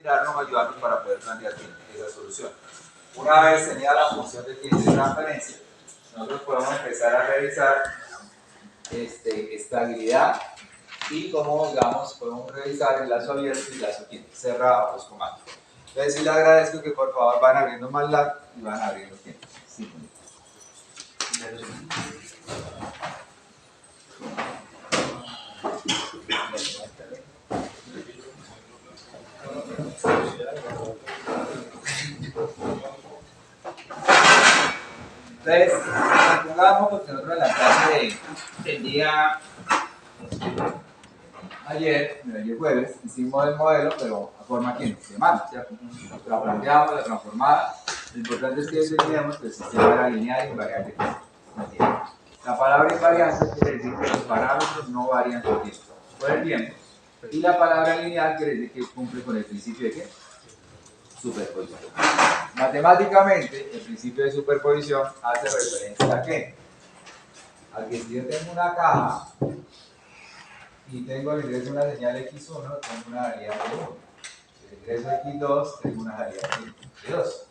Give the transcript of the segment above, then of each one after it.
nos ayudarnos para poder plantear esa solución. Una vez tenida la función de tiempo de transferencia, nosotros podemos empezar a revisar estabilidad y como digamos podemos revisar el lazo abierto y el lazo cerrado, los comandos. Entonces sí les agradezco que por favor van abriendo MATLAB y van abriendo tiempo. Sí. Entonces, supongamos porque nosotros en la clase del día ayer jueves, hicimos el modelo, pero a forma de semana, ¿cierto? La planteamos, la transformada. Lo importante es que determinemos que el sistema era lineal e invariante. La palabra invariante quiere decir que los parámetros no varían por el tiempo. Y la palabra lineal quiere decir que cumple con el principio de ¿qué? Superposición. Matemáticamente, el principio de superposición hace referencia a ¿qué? A que si yo tengo una caja y tengo el ingreso de una señal X1, tengo una salida de 1. El ingreso X2, tengo una salida de 2.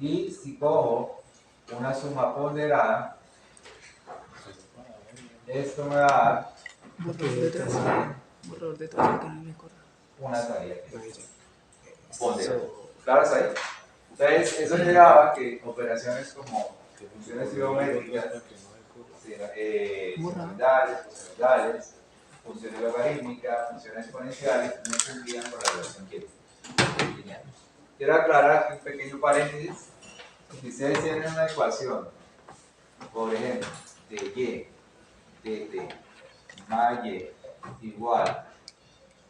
Y si cojo una suma ponderada, esto me va a dar una salida ponderada. ¿Claro está ahí? Entonces, eso llevaba a que operaciones como funciones geométricas, unidades, cosinodales, funciones logarítmicas, funciones exponenciales, no cumplían con la relación lineal. Quiero aclarar aquí un pequeño paréntesis. Si ustedes tienen una ecuación, por ejemplo, de y, de t, más y, igual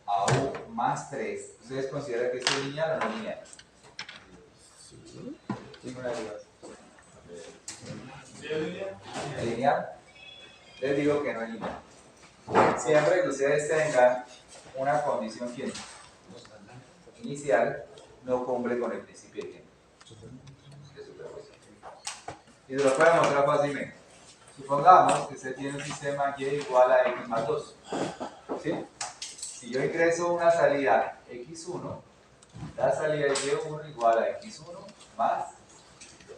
a u más 3, ¿ustedes consideran que es lineal o no lineal? Sí, una derivación. ¿Es lineal? Les digo que no es lineal. Siempre que ustedes tengan una condición inicial, no cumple con el principio de tiempo de superposición. Y se lo puedo mostrar fácilmente. Supongamos que usted tiene un sistema y igual a x más 2. ¿Sí? Si yo ingreso una salida x1, la salida de y1 igual a x1 más 2.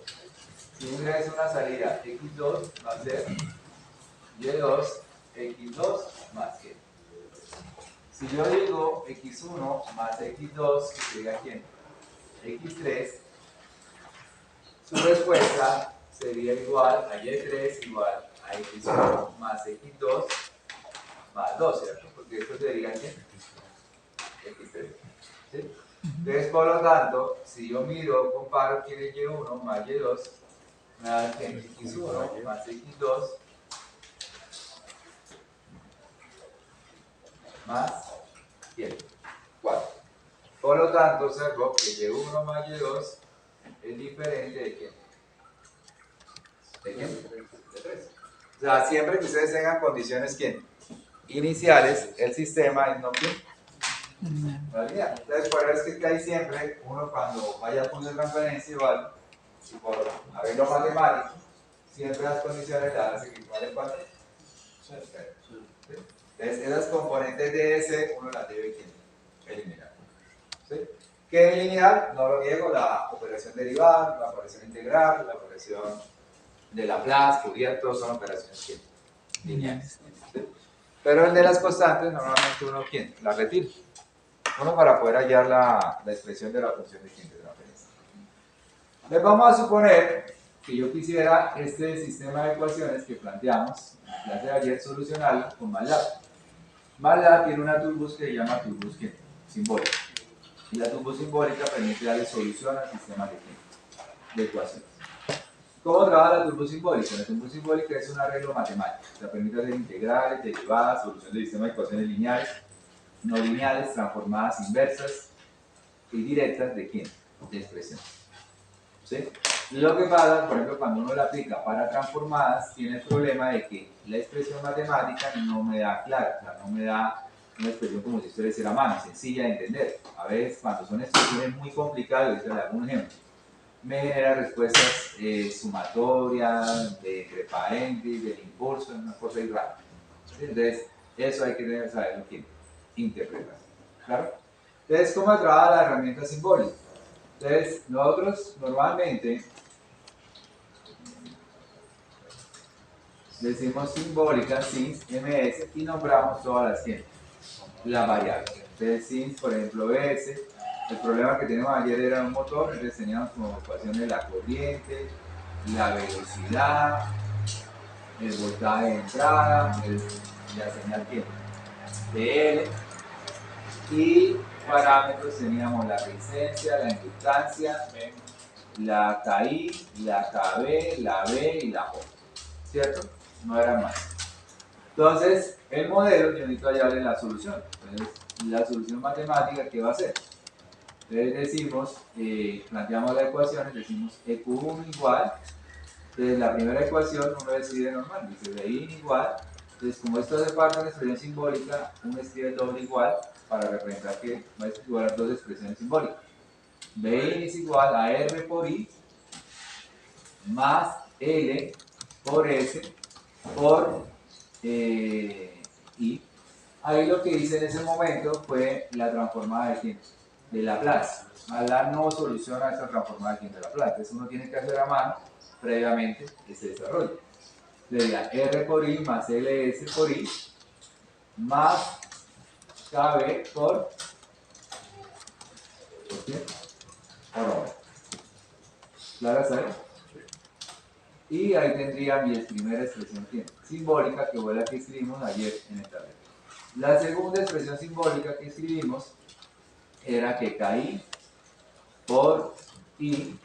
Si yo ingreso una salida x2, va a ser y2 x2 más y. Si yo digo x1 más x2, que sería ¿quién? x3, su respuesta sería igual a y3 igual a x1 más x2 más 2, ¿cierto? Porque esto sería ¿quién? x3. ¿Sí? Entonces, por lo tanto, si yo miro, comparo quién es y1 más y2, me da x1 más x2 más 4. Por lo tanto, observo que y1 más y2 es diferente de ¿quién? ¿De quién? De 3. O sea, siempre que ustedes tengan condiciones ¿quién? Iniciales, el sistema es no ¿quién? No lineal. Entonces, por eso es que hay siempre, uno cuando vaya a poner transferencia igual, y por haberlo matemático, siempre las condiciones le hacen que igual es 4. Entonces, esas componentes de S uno las debe eliminar. ¿Sí? ¿Qué es lineal? No lo niego, la operación derivada, la operación integral, la operación de Laplace, Fourier, todos son operaciones lineales. ¿Sí? Pero el de las constantes, normalmente uno la retira. Uno para poder hallar la expresión de la función de transferencia. Les vamos a suponer que yo quisiera este sistema de ecuaciones que planteamos en la clase de ayer solucionarlo con MATLAB. MATLAB tiene una toolbox que se llama toolbox simbólica. Y la toolbox simbólica permite darle solución al sistema de ecuaciones. ¿Cómo trabaja la toolbox simbólica? La toolbox simbólica es un arreglo matemático. O sea, permite hacer integrales, derivadas, solución del sistema de ecuaciones lineales, no lineales, transformadas inversas y directas de ¿quién? De expresiones. ¿Sí? Lo que pasa, por ejemplo, cuando uno la aplica para transformadas, tiene el problema de que la expresión matemática no me da clara, o sea, no me da una expresión como si estuviera decir a mano, sencilla de entender. A veces, cuando son expresiones muy complicadas, yo les hago un ejemplo, me genera respuestas sumatorias, de entre paréntesis, del impulso, una cosa ahí rara. ¿Sí? Entonces, eso hay que saberlo quién interpretar. ¿Claro? Entonces, ¿cómo trabaja la herramienta simbólica? Entonces, nosotros normalmente decimos simbólica, sins, ms, y nombramos todas las variables. Entonces, sins, por ejemplo, s, el problema que teníamos ayer era un motor, entonces teníamos como ecuaciones la corriente, la velocidad, el voltaje de entrada, la señal tiempo, TL, y parámetros teníamos la resistencia, la inductancia, la KI, la KB, la B y la J, ¿cierto? No eran más. Entonces, el modelo, yo necesito hallarle la solución. Entonces, la solución matemática, ¿qué va a ser? Entonces decimos, planteamos las ecuaciones, decimos EQ1 igual, entonces la primera ecuación uno escribe normal, dice BI igual, entonces como esto es parte de una expresión simbólica, uno escribe el doble igual para representar que va a igualar dos expresiones simbólicas. BI es igual a R por I más L por S por I. Ahí lo que hice en ese momento fue la transformada de tiempo de Laplace. Hablar no soluciona esta transformada de tiempo de Laplace. Entonces uno tiene que hacer a mano previamente ese desarrollo. Le diría R por I más LS por I más KB por ¿qué? Por omega. ¿Clara, sabes? Y ahí tendría mi primera expresión simbólica, que fue la que escribimos ayer en el tablero. La segunda expresión simbólica que escribimos era que KI por I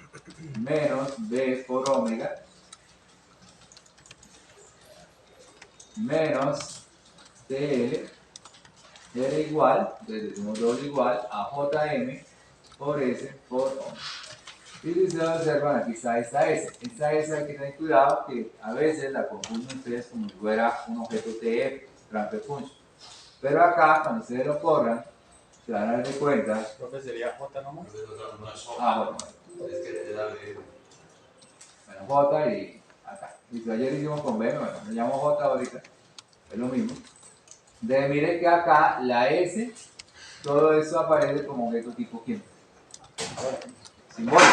menos B por omega menos TL era igual, entonces decimos doble igual a JM por S por omega. Y si ustedes observan, aquí está esta S. Esta S hay que tener cuidado que a veces la confunden ustedes como si fuera un objeto TF, transfer function. Pero acá, cuando ustedes lo corran, se van a dar cuenta. Profe, ¿sería J nomás? Ah, bueno. Es que era B. Bueno, J y acá. Y si ayer hicimos con B, bueno, me llamo J ahorita. Es lo mismo. De mire que acá la S, todo eso aparece como objeto tipo ¿quién? Simbólico.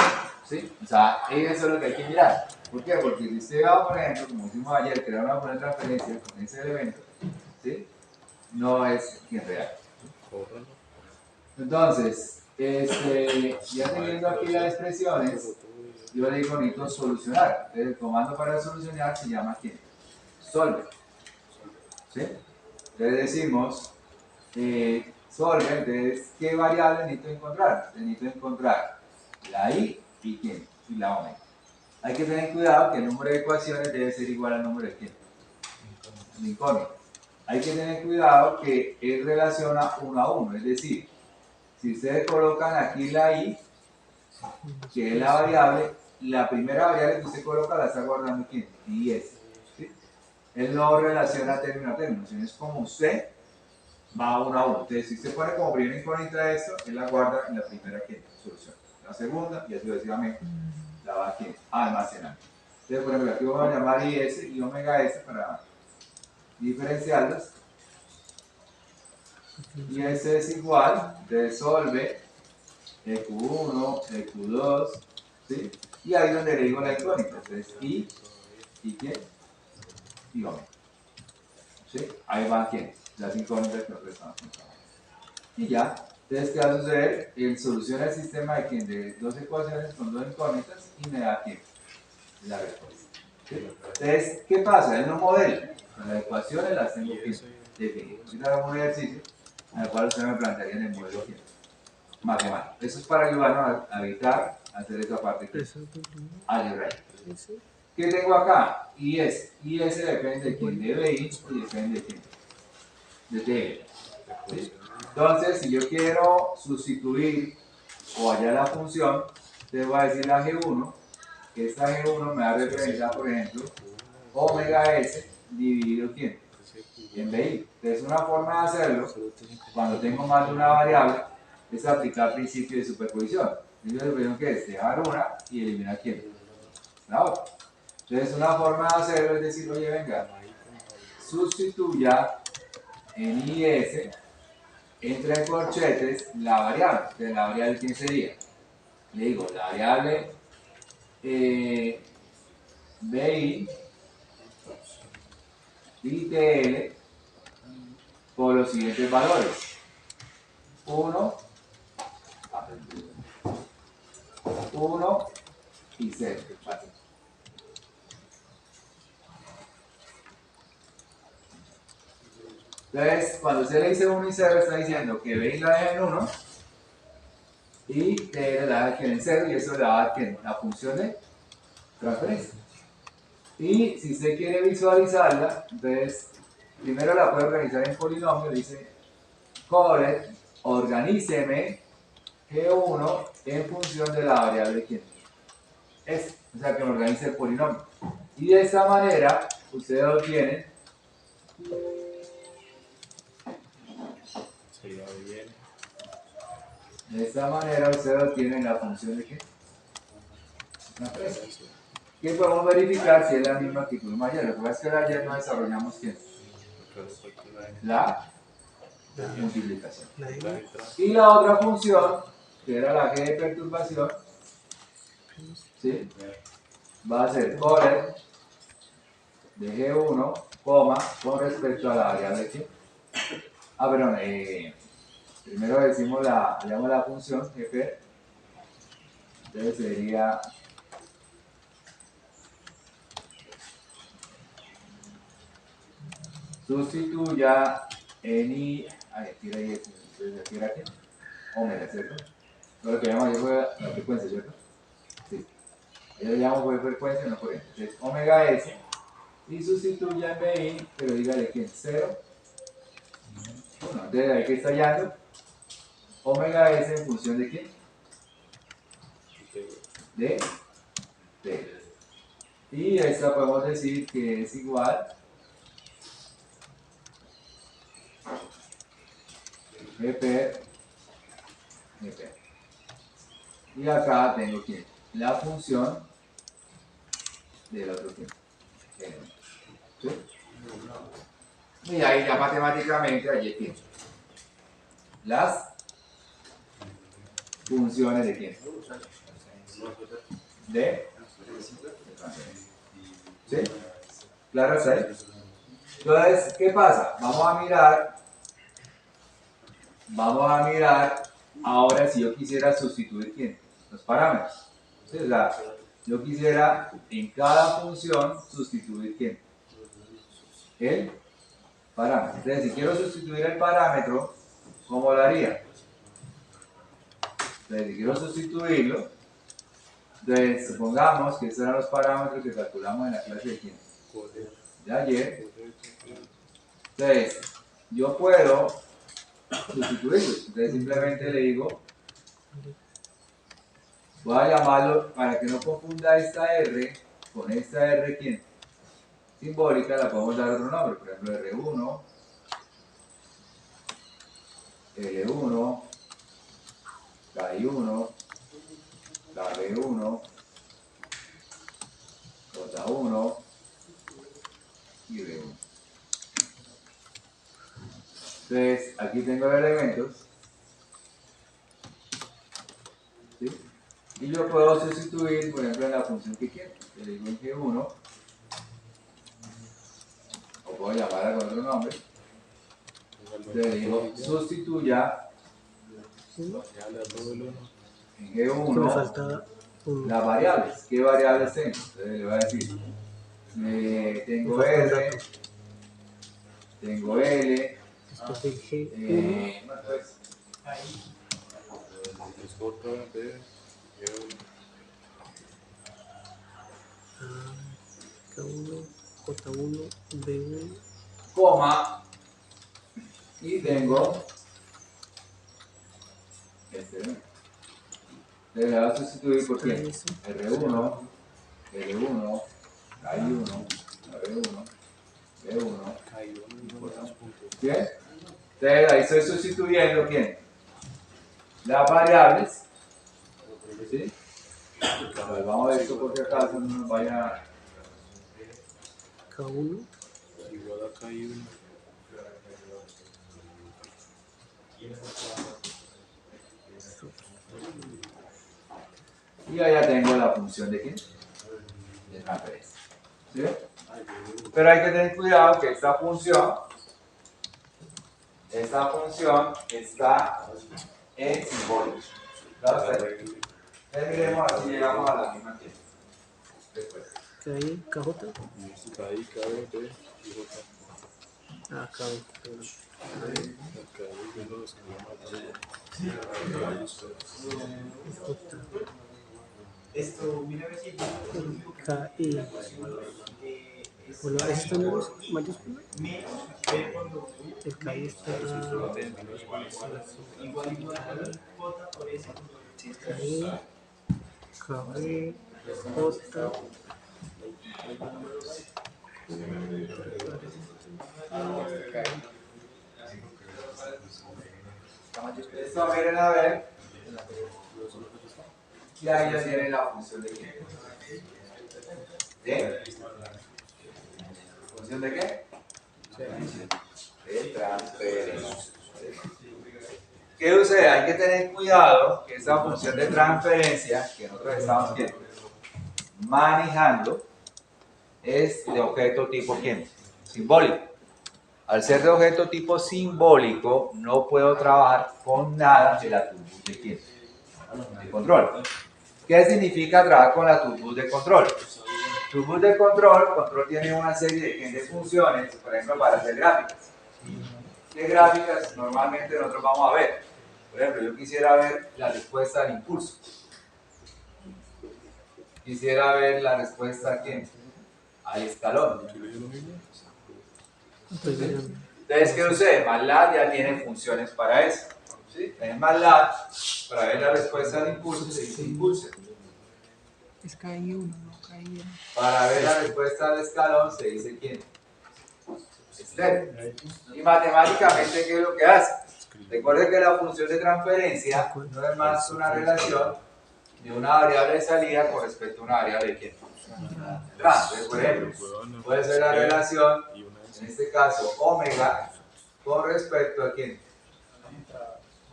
¿Sí? O sea, eso es lo que hay que mirar. ¿Por qué? Porque si usted va, por ejemplo, como hicimos ayer, que era una buena transferencia con ese elemento, ¿sí? No es quien real. Entonces, ya teniendo aquí las expresiones, yo le digo necesito solucionar. Entonces, el comando para solucionar se llama ¿quién? Solve. ¿Sí? Entonces decimos solve, entonces, ¿qué variable necesito encontrar? Necesito encontrar la i y quién, y la omega. Hay que tener cuidado que el número de ecuaciones debe ser igual al número de quién, de incógnito. Hay que tener cuidado que él relaciona uno a uno, es decir, si ustedes colocan aquí la i, que es la variable, la primera variable que usted coloca la está guardando quién, y es. ¿Sí? Él no relaciona término a término, sino es como usted va uno a uno. Entonces, si usted pone como primera incógnita esto, él la guarda en la primera solución. La segunda, y así sucesivamente, la va aquí almacenando. Entonces, por ejemplo, aquí vamos a llamar IS y omega S para diferenciarlos. IS es igual, resolve EQ1, EQ2, ¿sí? Y ahí es donde le digo la incógnita. Entonces, ¿y quién? Y omega. ¿Sí? Ahí van quién, las incógnitas que nosotros estamos contando. Y ya, entonces, ¿qué va a suceder? Él soluciona el sistema de quién, de dos ecuaciones con dos incógnitas y me da quién, la respuesta. ¿Sí? Entonces, ¿qué pasa? Él no modela. Las ecuaciones las tengo que definir. Ahorita hagamos un ejercicio en el cual usted me plantearía en el modelo matemático. Eso es para ayudarnos a evitar hacer esa parte que álgebra. ¿Qué tengo acá? IS. IS depende de quién, de BI y depende de quién, de TL. ¿Sí? Entonces, si yo quiero sustituir o hallar la función, te voy a decir a G1, que esta G1 me va a representar, por ejemplo, omega S dividido ¿quién? En BI. Entonces, una forma de hacerlo, cuando tengo más de una variable, es aplicar principio de superposición. El principio de superposición que es dejar una y eliminar quién, la otra. Entonces, una forma de hacerlo es decir, oye, venga, sustituya en IS entra en corchetes la variable. Entonces, la variable, ¿quién sería? Le digo, la variable BI y TL por los siguientes valores. 1, 1 y 0. Entonces, cuando usted le dice 1 y 0, está diciendo que BI la deja en 1 y TL la deja en 0, y eso le va a dar que la función de transferencia. Y si usted quiere visualizarla, entonces primero la puede organizar en polinomio. Dice Colet, organíceme G1 en función de la variable quién es. O sea, que me organice el polinomio. Y de esta manera ustedes obtienen la función de qué. Que podemos verificar si es la misma que tuvimos ayer. Lo que pasa es que ayer no desarrollamos ¿quién? La multiplicación. Y la otra función, que era la G de perturbación, ¿sí? Va a ser Colet de G1, con respecto a la variable ¿qué? Perdón, primero decimos la función GP, entonces sería sustituya en I, tira ahí, entonces aquí era aquí, omega, ¿cierto? Lo que llamamos yo fue la frecuencia, ¿cierto? Sí. Yo le llamo por frecuencia, no corriente. Entonces, omega S, y sustituya en BI, pero dígale que en 0, 1. Entonces, ahí que está hallando omega S en función de quién? De T. Y esta podemos decir que es igual GP, GP. Y acá tengo ¿quién? La función del otro tiempo. ¿Sí? Y ahí ya matemáticamente allí tiene las funciones de quién. De ¿sí? ¿Claro está ahí? Entonces, ¿qué pasa? Vamos a mirar ahora si yo quisiera sustituir ¿quién? Los parámetros. ¿Sí? O sea, yo quisiera en cada función sustituir ¿quién? El parámetro. Entonces, si quiero sustituir el parámetro, ¿cómo lo haría? Entonces, si quiero sustituirlo, entonces supongamos que estos eran los parámetros que calculamos en la clase de quién? De ayer. Entonces, yo puedo sustituirlos. Entonces, simplemente le digo, voy a llamarlo para que no confunda esta R con esta R ¿quién? Simbólica, la podemos dar otro nombre, por ejemplo R1, L1, K1, KB1, J1 y B1. Entonces, aquí tengo los elementos, ¿sí? Y yo puedo sustituir, por ejemplo, en la función que quiero. Le digo en G1, o puedo llamarla con otro nombre. Le digo, sustituya en G1 las variables. ¿Qué variables tengo? Entonces le voy a decir, tengo R, tengo L, K1, J1, B1, coma, y tengo este. Entonces le voy a sustituir por quién? R1, L1, K1, B1, B1, ¿bien? Entonces ahí estoy sustituyendo ¿quién? Las variables, ¿sí? Pues vamos a ver esto por si acaso no nos vaya K1, igual a K1. Y allá tengo la función de ¿qué? De transferencia. ¿Sí? Pero hay que tener cuidado que esta función está en simbólico. Miremos así llegamos a la misma tienda. Después. KI, KJ. KI, KB, B y J. Ah, KI. KI, B, los que Esto, mira, si KI. Bueno, ¿estos números mayúsculos? menos B por W El KI está igual J por S. KI, KB, J. Esto miren a ver. Y ahí ya tienen la función de qué. ¿De? ¿Función de qué? De transferencia. ¿Qué sucede? Hay que tener cuidado que esta función de transferencia que nosotros estamos manejando es de objeto tipo ¿quién? Simbólico. Al ser de objeto tipo simbólico, no puedo trabajar con nada de la turbus de ¿quién? De control. ¿Qué significa trabajar con la turbus de control? Turbus de control tiene una serie de funciones, por ejemplo, para hacer gráficas. ¿Qué gráficas normalmente nosotros vamos a ver? Por ejemplo, yo quisiera ver la respuesta al impulso. Quisiera ver la respuesta ¿a quién? Al escalón. Entonces, ¿qué sucede? MATLAB ya tiene funciones para eso. ¿Sí? En MATLAB, para ver la respuesta al impulso, se dice impulso. Es KI1, no KI2. Para ver la respuesta al escalón, se dice ¿quién? Step. Y matemáticamente, ¿qué es lo que hace? Recuerde que la función de transferencia no es más una relación de una variable de salida con respecto a una variable de ¿quién? Entonces, por ejemplo, puede ser la relación, en este caso, omega, con respecto a ¿quién?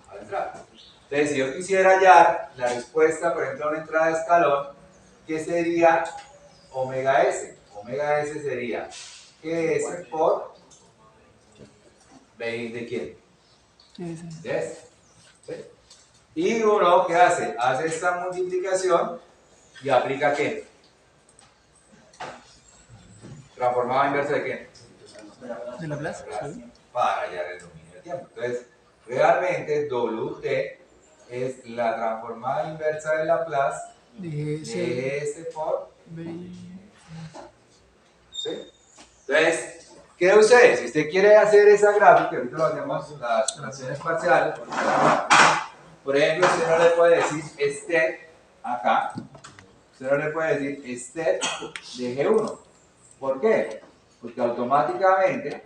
A la entrada. Entonces, si yo quisiera hallar la respuesta, por ejemplo, a una entrada de escalón, ¿qué sería omega S? Omega S sería GS por B de quién? De S. ¿Sí? Y uno, ¿qué hace? Hace esta multiplicación y aplica ¿qué? Transformada inversa de ¿qué? ¿De Laplace? Sí. Para hallar el dominio del tiempo. Entonces, realmente WT es la transformada inversa de Laplace de S por B. ¿sí? Entonces, ¿qué sucede? Si usted quiere hacer esa gráfica, ahorita lo hacemos las relaciones parciales, por ejemplo, usted no le puede decir step acá, usted no le puede decir step de G1. ¿Por qué? Porque automáticamente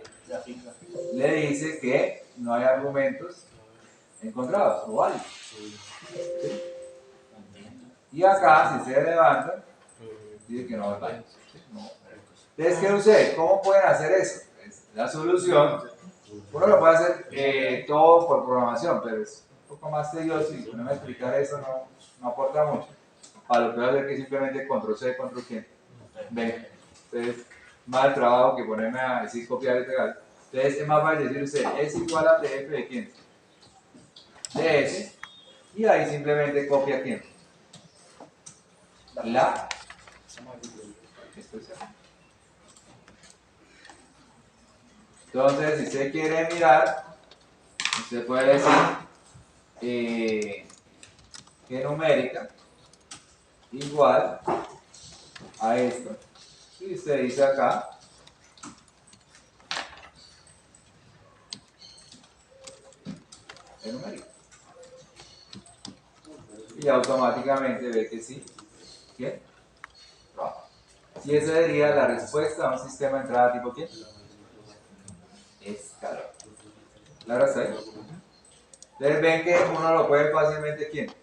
le dice que no hay argumentos encontrados o válidos. ¿Sí? Y acá, si se levanta, dice que no es válido. Entonces, ¿qué sucede? ¿Cómo pueden hacer eso? La solución, uno lo puede hacer todo por programación, pero es un poco más tedioso y ponerme a explicar eso no aporta mucho. Para lo que voy a hacer que simplemente control C, control ¿quién? B. Entonces, más el trabajo que ponerme a decir copiar y pegar. Entonces, es más fácil decir usted, es igual a df de quién? De S. Y ahí simplemente copia quién? La expresión. Entonces, si usted quiere mirar, usted puede decir que numérica igual a esto. Y usted dice acá que numérica. Y automáticamente ve que sí. ¿Qué? Trabaja. Y esa sería la respuesta a un sistema de entrada tipo ¿qué? Escalón. ¿Claro está ahí? Entonces ven que uno lo puede fácilmente ¿quién?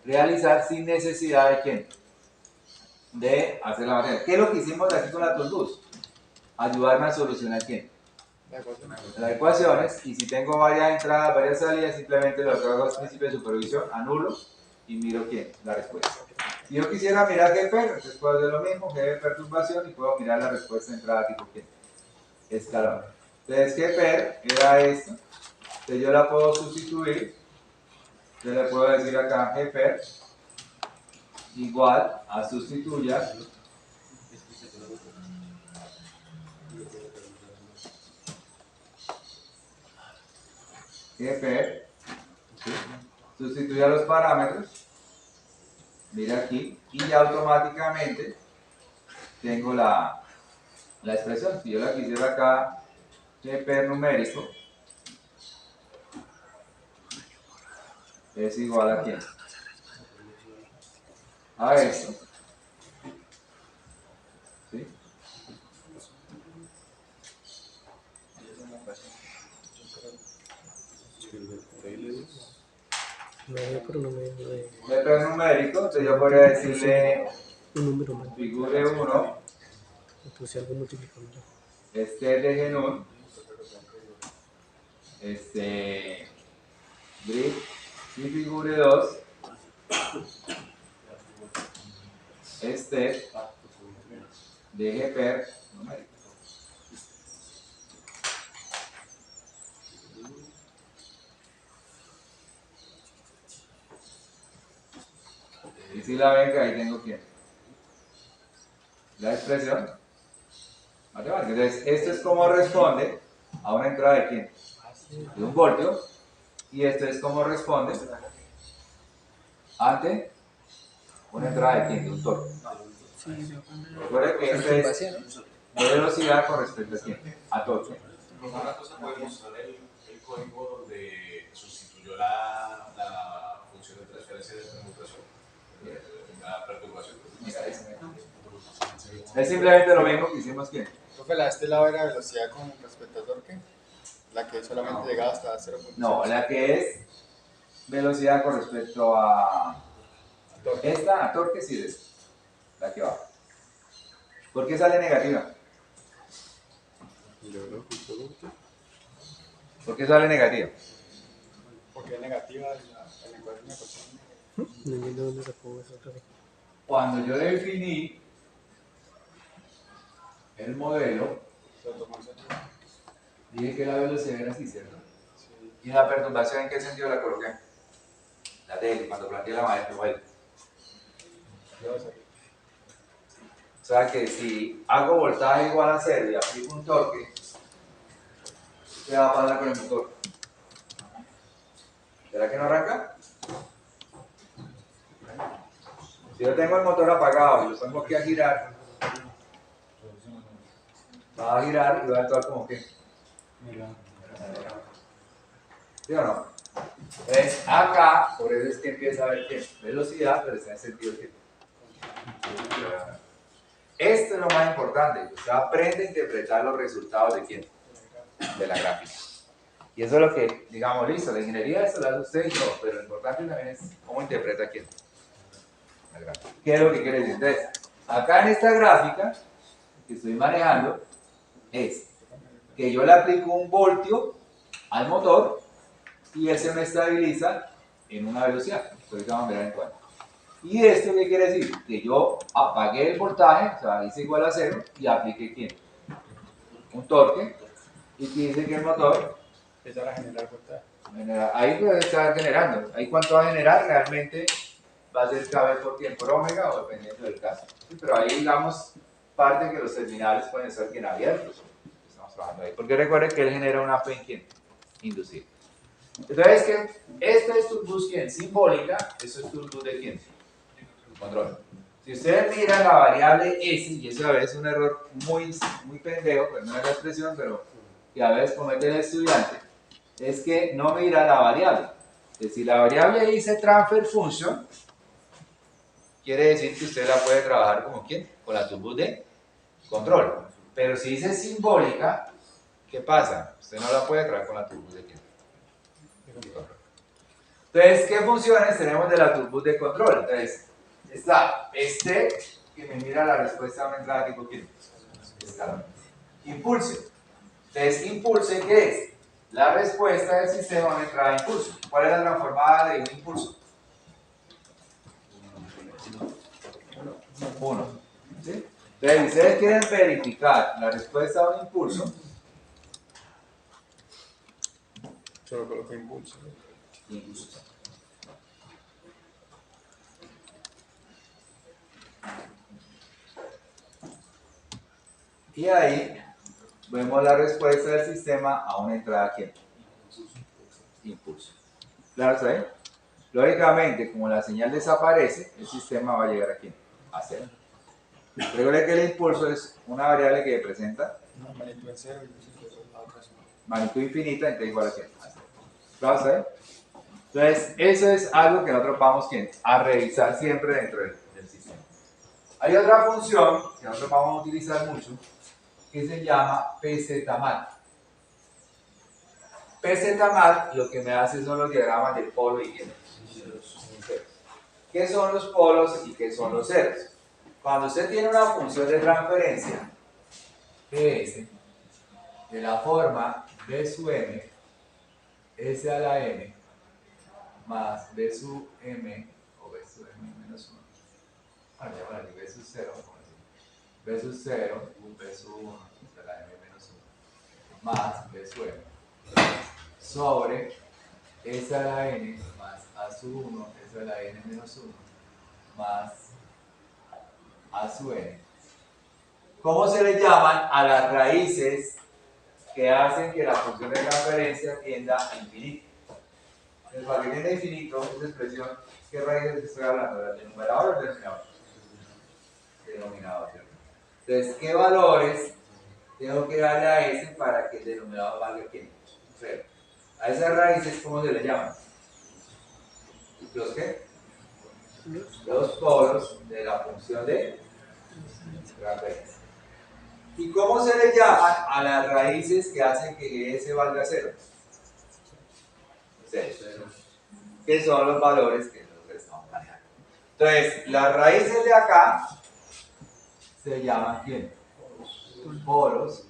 Realizar sin necesidad de ¿quién? De hacer la materia. ¿Qué es lo que hicimos aquí con la turbus? Ayudarme a solucionar ¿quién? las ecuaciones, y si tengo varias entradas, varias salidas, simplemente lo que hago es principio de supervisión, anulo y miro quién, la respuesta. Si yo quisiera mirar GPR, entonces puedo hacer lo mismo, G de perturbación, y puedo mirar la respuesta de entrada tipo quién, escalón. Entonces GPR era esto, entonces yo la puedo sustituir, yo le puedo decir acá GPR igual a sustituya GPR, ¿sí? Sustituya los parámetros, mira aquí, y ya automáticamente tengo la expresión. Si yo la quisiera acá, GPR numérico es igual a quién, a esto, ¿sí? Me dio, pero no me dio GPR numérico, entonces yo podría decirle un número mal. figure 1, Le puse algo multiplicando. este es de Genun, grid y figure 2, este de GPR numérico. Y si la ven que ahí tengo quién, la expresión matemática. Entonces esto es como responde a una entrada de quién, de un voltio, y esto es como responde ante una entrada de quién, de un torque. Recuerden que esto es de velocidad con respecto a quién, a torque. Una cosa, puede mostrar el código donde sustituyó la función de transferencia de permutación, la perturbación. Es simplemente lo mismo que hicimos quién. Profe, la de este lado era velocidad con respecto al torque, la que solamente llegaba hasta 0.5. No, la que es velocidad con respecto a esta, a torque, sí es la que va. ¿Por qué sale negativa? ¿Por qué sale negativa? Porque es negativa en la ecuación. No entiendo dónde sacó eso otra vez. Cuando yo definí el modelo, dije que la velocidad era así, ¿cierto? ¿Y la perturbación en qué sentido la coloqué? La D, cuando planteé la maestra modelo. O sea que si hago voltaje igual a 0 y aplico un torque, ¿qué va a pasar con el motor? ¿Será que no arranca? Si yo tengo el motor apagado y lo pongo aquí a girar, va a girar y va a actuar como que. ¿Sí o no? Entonces acá, por eso es que empieza a haber ¿qué? Velocidad, pero está en sentido que. Esto es lo más importante. Usted aprende a interpretar los resultados de quién? De la gráfica. Y eso es lo que, digamos, listo, la ingeniería eso lo hace usted y todo, pero lo importante también es cómo interpreta quién. La gráfica. ¿Qué es lo que quiere decir? Entonces, acá en esta gráfica que estoy manejando, es que yo le aplico un voltio al motor y él se me estabiliza en una velocidad. Ahorita vamos a mirar en cuánto. ¿Y esto qué quiere decir? Que yo apagué el voltaje, o sea, hice igual a 0 y apliqué ¿quién? Un torque, y que dice que el motor Empezar a generar voltaje. ahí puede estar generando. Ahí cuánto va a generar realmente va a ser KB por tiempo por omega o dependiendo del caso. Sí, pero ahí digamos parte que los terminales pueden estar bien abiertos. Estamos trabajando ahí. Porque recuerden que él genera una P en quién? Inducida. Entonces que esta es turbus quién? Simbólica. Eso es turbus de quién? Control. Si ustedes miran la variable S, y eso a veces es un error muy pendejo, pues no es la expresión, pero que a veces comete el estudiante, es que no mira la variable. Es decir, la variable dice transfer function, quiere decir que usted la puede trabajar como quién, con la turbus de control. Pero si dice simbólica, ¿qué pasa? Usted no la puede trabajar con la turbus de quién. Entonces, ¿qué funciones tenemos de la turbus de control? Entonces, está que me mira la respuesta a una entrada tipo quién. Escalón. Impulso. Entonces, impulse, ¿qué es? La respuesta del sistema a una entrada de impulso. ¿Cuál es la transformada de un impulso? 1. ¿Sí? Entonces, si ustedes quieren verificar la respuesta a un impulso, Solo coloco impulso. impulso. Y ahí vemos la respuesta del sistema a una entrada aquí. Impulso. ¿Claro está ahí? Lógicamente, como la señal desaparece, el sistema va a llegar aquí, a cero. Recuerden que el impulso es una variable que presenta Magnitud en cero y a otra zona. magnitud infinita, entonces igual a cero. ¿Claro está ahí? Entonces, eso es algo que nosotros vamos a revisar siempre dentro del sistema. Hay otra función que nosotros vamos a utilizar mucho, que se llama pzmat. Pzmat lo que me hace son los diagramas del polo y ceros. ¿Qué son los polos y qué son los ceros? Cuando usted tiene una función de transferencia, PS, de la forma b sub m, s a la m, más b sub m, o b sub m menos 1, bueno, ya aquí b sub 0, b sub 0, b sub 1, s a la m menos 1, más b sub m, sobre s a la n más a sub 1, s a la n menos 1, más a sub n. ¿Cómo se le llaman a las raíces que hacen que la función de transferencia tienda a infinito? El para que tienda a infinito, esa expresión, ¿qué raíces estoy hablando? ¿Del numerador o del denominador? Denominador, ¿cierto? Entonces, ¿qué valores tengo que darle a S para que el denominador valga ¿qué? 0. A esas raíces, ¿cómo se le llaman? ¿Los qué? Los polos de la función de transferencia. ¿Y cómo se le llaman a las raíces que hacen que S valga 0? 0. Que son los valores que nosotros estamos manejando. Entonces, las raíces de acá se llaman ¿quién? Polos.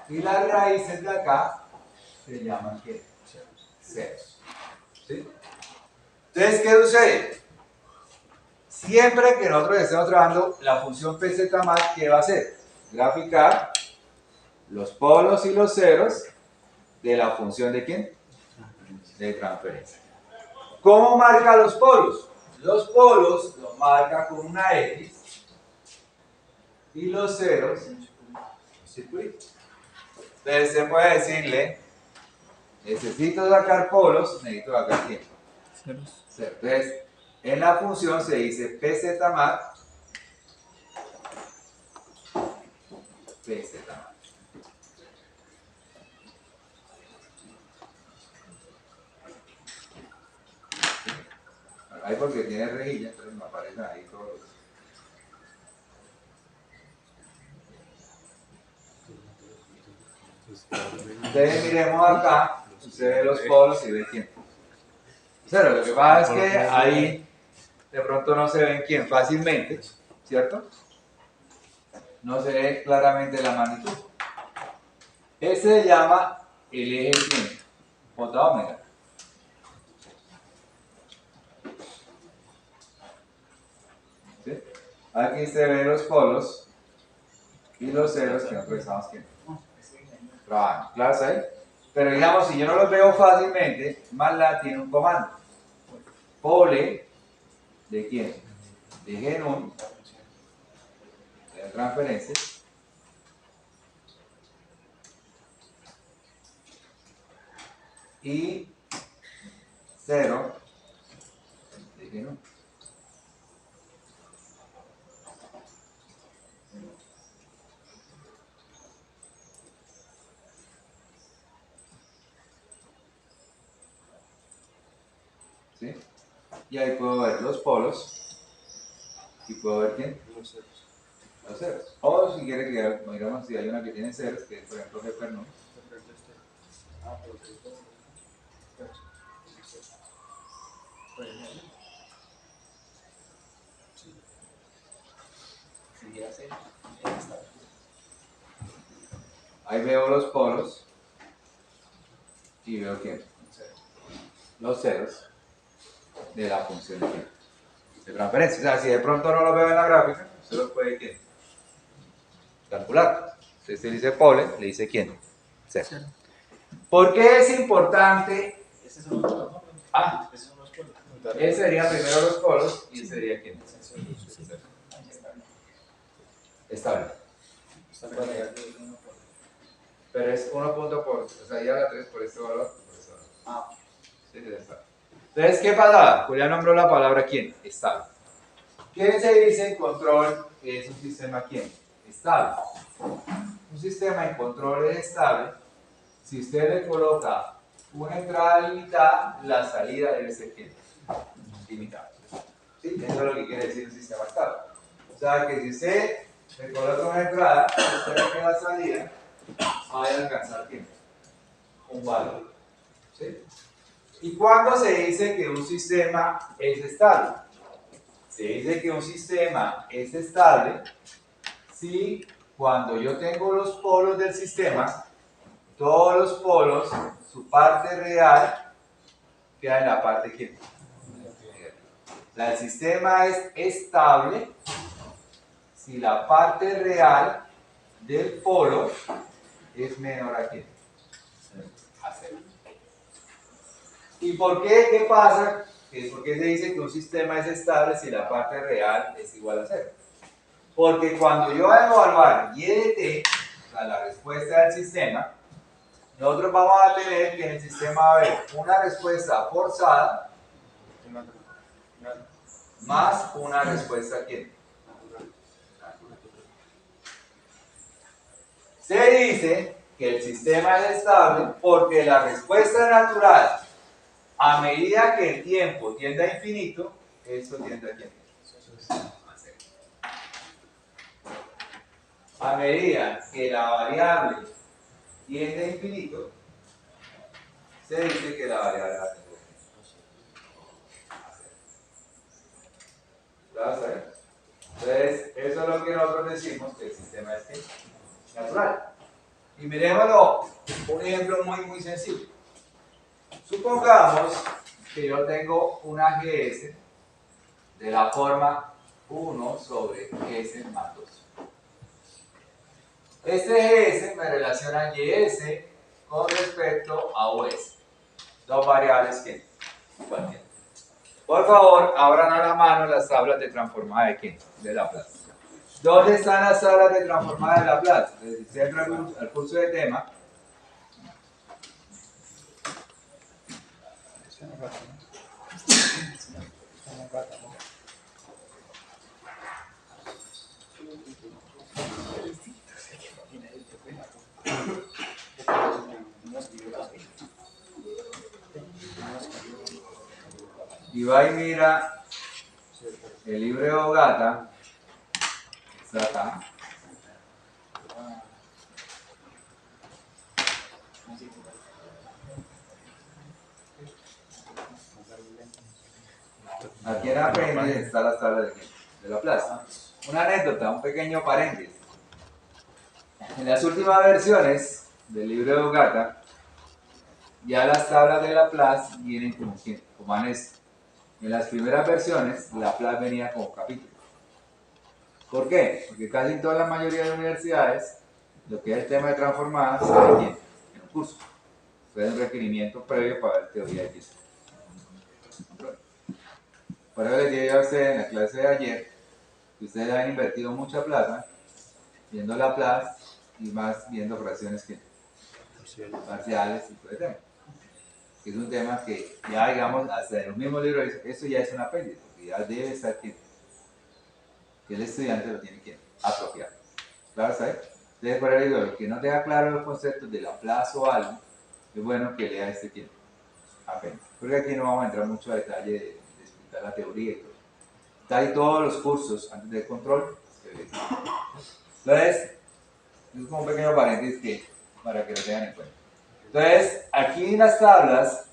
Y las raíces de acá se llaman ¿quién? Ceros. ¿Sí? Entonces, ¿qué sucede? Siempre que nosotros estemos trabajando la función pzmat, ¿qué va a hacer? Graficar los polos y los ceros de la función de ¿quién? De transferencia. ¿Cómo marca los polos? Los polos los marca con una X y los ceros un circulito. Entonces se puede decirle, necesito sacar polos, necesito sacar ¿quién? Ceros. Cero. Entonces, en la función se dice pzmat, pzmat. Ahí porque tiene rejilla, entonces me aparecen ahí todos los. Entonces miremos acá, usted ve los polos y ve quién. Cero, lo que pasa es que ahí de pronto no se ven quién fácilmente, ¿cierto? No se ve claramente la magnitud. Ese se llama el eje quién, J omega. ¿Sí? Aquí se ven los polos y los ceros que nosotros estamos trabajando. ¿Claro ahí? Pero digamos, si yo no los veo fácilmente, MATLAB tiene un comando. Pole, ¿de quién? De GNUM, de transferencia. Y 0 de GNUM. ¿Sí? Y ahí puedo ver los polos y puedo ver quién, Los ceros. los ceros. O si quiere que digamos si hay una que tiene ceros, que es por ejemplo Hepernum. Ahí veo los polos y veo quién, los ceros de la función de quién, de transferencia. O sea, si de pronto no lo veo en la gráfica, usted lo puede ¿quién? Calcular. Entonces se dice pole, le dice quién, cero. Cero. ¿Por qué es importante? Estos son los polos, ¿no? Ah, Estos son los polos. ese sería primero los polos y ese sería quién. Estable. Pero es 1 punto por, o sea, ya la 3 por este valor, por este valor. Ah. Sí, sí, está. Entonces, ¿qué pasa? Julián nombró la palabra ¿quién? Estable. ¿Qué se dice en control que es un sistema ¿quién? Estable. Un sistema en control es estable. Si usted le coloca una entrada limitada, la salida debe ser ¿quién? Limitada. ¿Sí? Eso es lo que quiere decir un sistema estable. O sea, que si usted le coloca una entrada, usted ve que la salida vaya a alcanzar ¿quién? Un valor. ¿Sí? ¿Y cuándo se dice que un sistema es estable? Se dice que un sistema es estable si cuando yo tengo los polos del sistema, todos los polos, su parte real, queda en la parte ¿quién? O sea, el sistema es estable si la parte real del polo es menor a ¿quién? A 0. ¿Y por qué? ¿Qué pasa? ¿Por qué se dice que un sistema es estable si la parte real es igual a 0? Porque cuando yo voy a evaluar y de t, o sea, la respuesta del sistema, nosotros vamos a tener que en el sistema va a haber una respuesta forzada más una respuesta ¿quién? Se dice que el sistema es estable porque la respuesta natural, a medida que el tiempo tiende a infinito, esto tiende a ¿quién? A 0. A medida que la variable tiende a infinito, se dice que la variable va a tender a 0. ¿Lo vas a ver? Entonces, eso es lo que nosotros decimos que el sistema es ¿qué? Natural. Y miremoslo, un ejemplo muy sencillo. Supongamos que yo tengo una GS de la forma 1 sobre S más 2. Este GS me relaciona YS con respecto a US. Dos variables que cualquiera. Por favor, abran a la mano las tablas de transformada de ¿quién? De Laplace. ¿Dónde están las tablas de transformada de Laplace? Si usted entra al curso de tema, y va y mira el libro de Ogata, está acá. Aquí en apéndice está la tabla de Laplace. Una anécdota, un pequeño paréntesis. En las últimas versiones del libro de Ogata, ya las tablas de Laplace vienen como anexo. En las primeras versiones, Laplace venía como capítulo. ¿Por qué? Porque casi en toda la mayoría de universidades, lo que es el tema de transformadas se ve en un curso. Es un requerimiento previo para ver teoría de física. Por eso les dije a ustedes en la clase de ayer que ustedes han invertido mucha plata viendo Laplace y más viendo fracciones que parciales y todo el tema. Que es un tema que ya, digamos, hasta en los mismos libros, eso ya es un apéndice, porque ya debe estar que el estudiante lo tiene que apropiar. ¿Claro? ¿Sabes? Entonces, por ahí digo, el que no tenga claro los conceptos de Laplace o algo, es bueno que lea este tiempo. Apéndice. Porque aquí no vamos a entrar mucho a detalle de explicar la teoría y todo. Está ahí todos los cursos antes del control. Entonces, es como un pequeño paréntesis para que lo tengan en cuenta. Entonces, aquí en las tablas,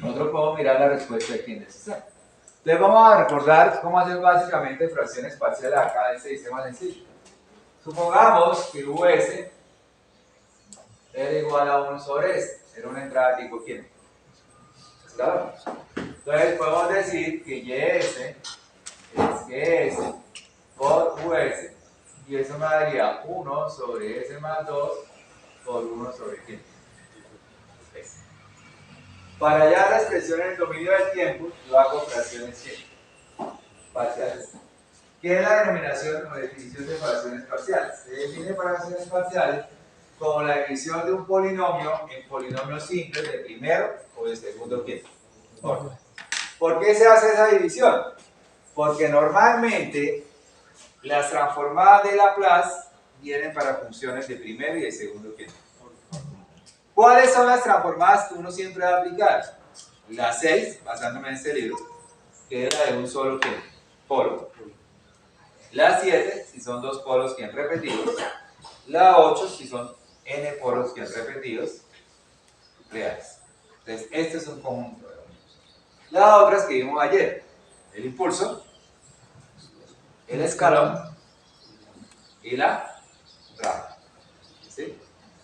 nosotros podemos mirar la respuesta de quién del sistema. Entonces, vamos a recordar cómo hacer básicamente fracciones parciales acá de este sistema sencillo. Supongamos que US era igual a 1 sobre este. era una entrada tipo ¿quién? Escalón. Entonces podemos decir que YS es GS por US y eso me daría 1 sobre S más 2 por 1 sobre ¿quién? S. Para hallar la expresión en el dominio del tiempo, yo hago fracciones ¿quién? Parciales. ¿Qué es la denominación o definición de fracciones parciales? Se define fracciones parciales como la división de un polinomio en polinomios simples de primero o de segundo orden. ¿Por qué se hace esa división? Porque normalmente las transformadas de Laplace vienen para funciones de primero y de segundo orden. ¿Cuáles son las transformadas que uno siempre va a aplicar? La 6, basándome en este libro, que es la de un solo polo. La 7, si son dos polos que han repetidos. La 8, si son n polos que han repetidos reales. Entonces, este es un conjunto de dominios. Las otras que vimos ayer, el impulso, el escalón y la rampa. ¿Sí?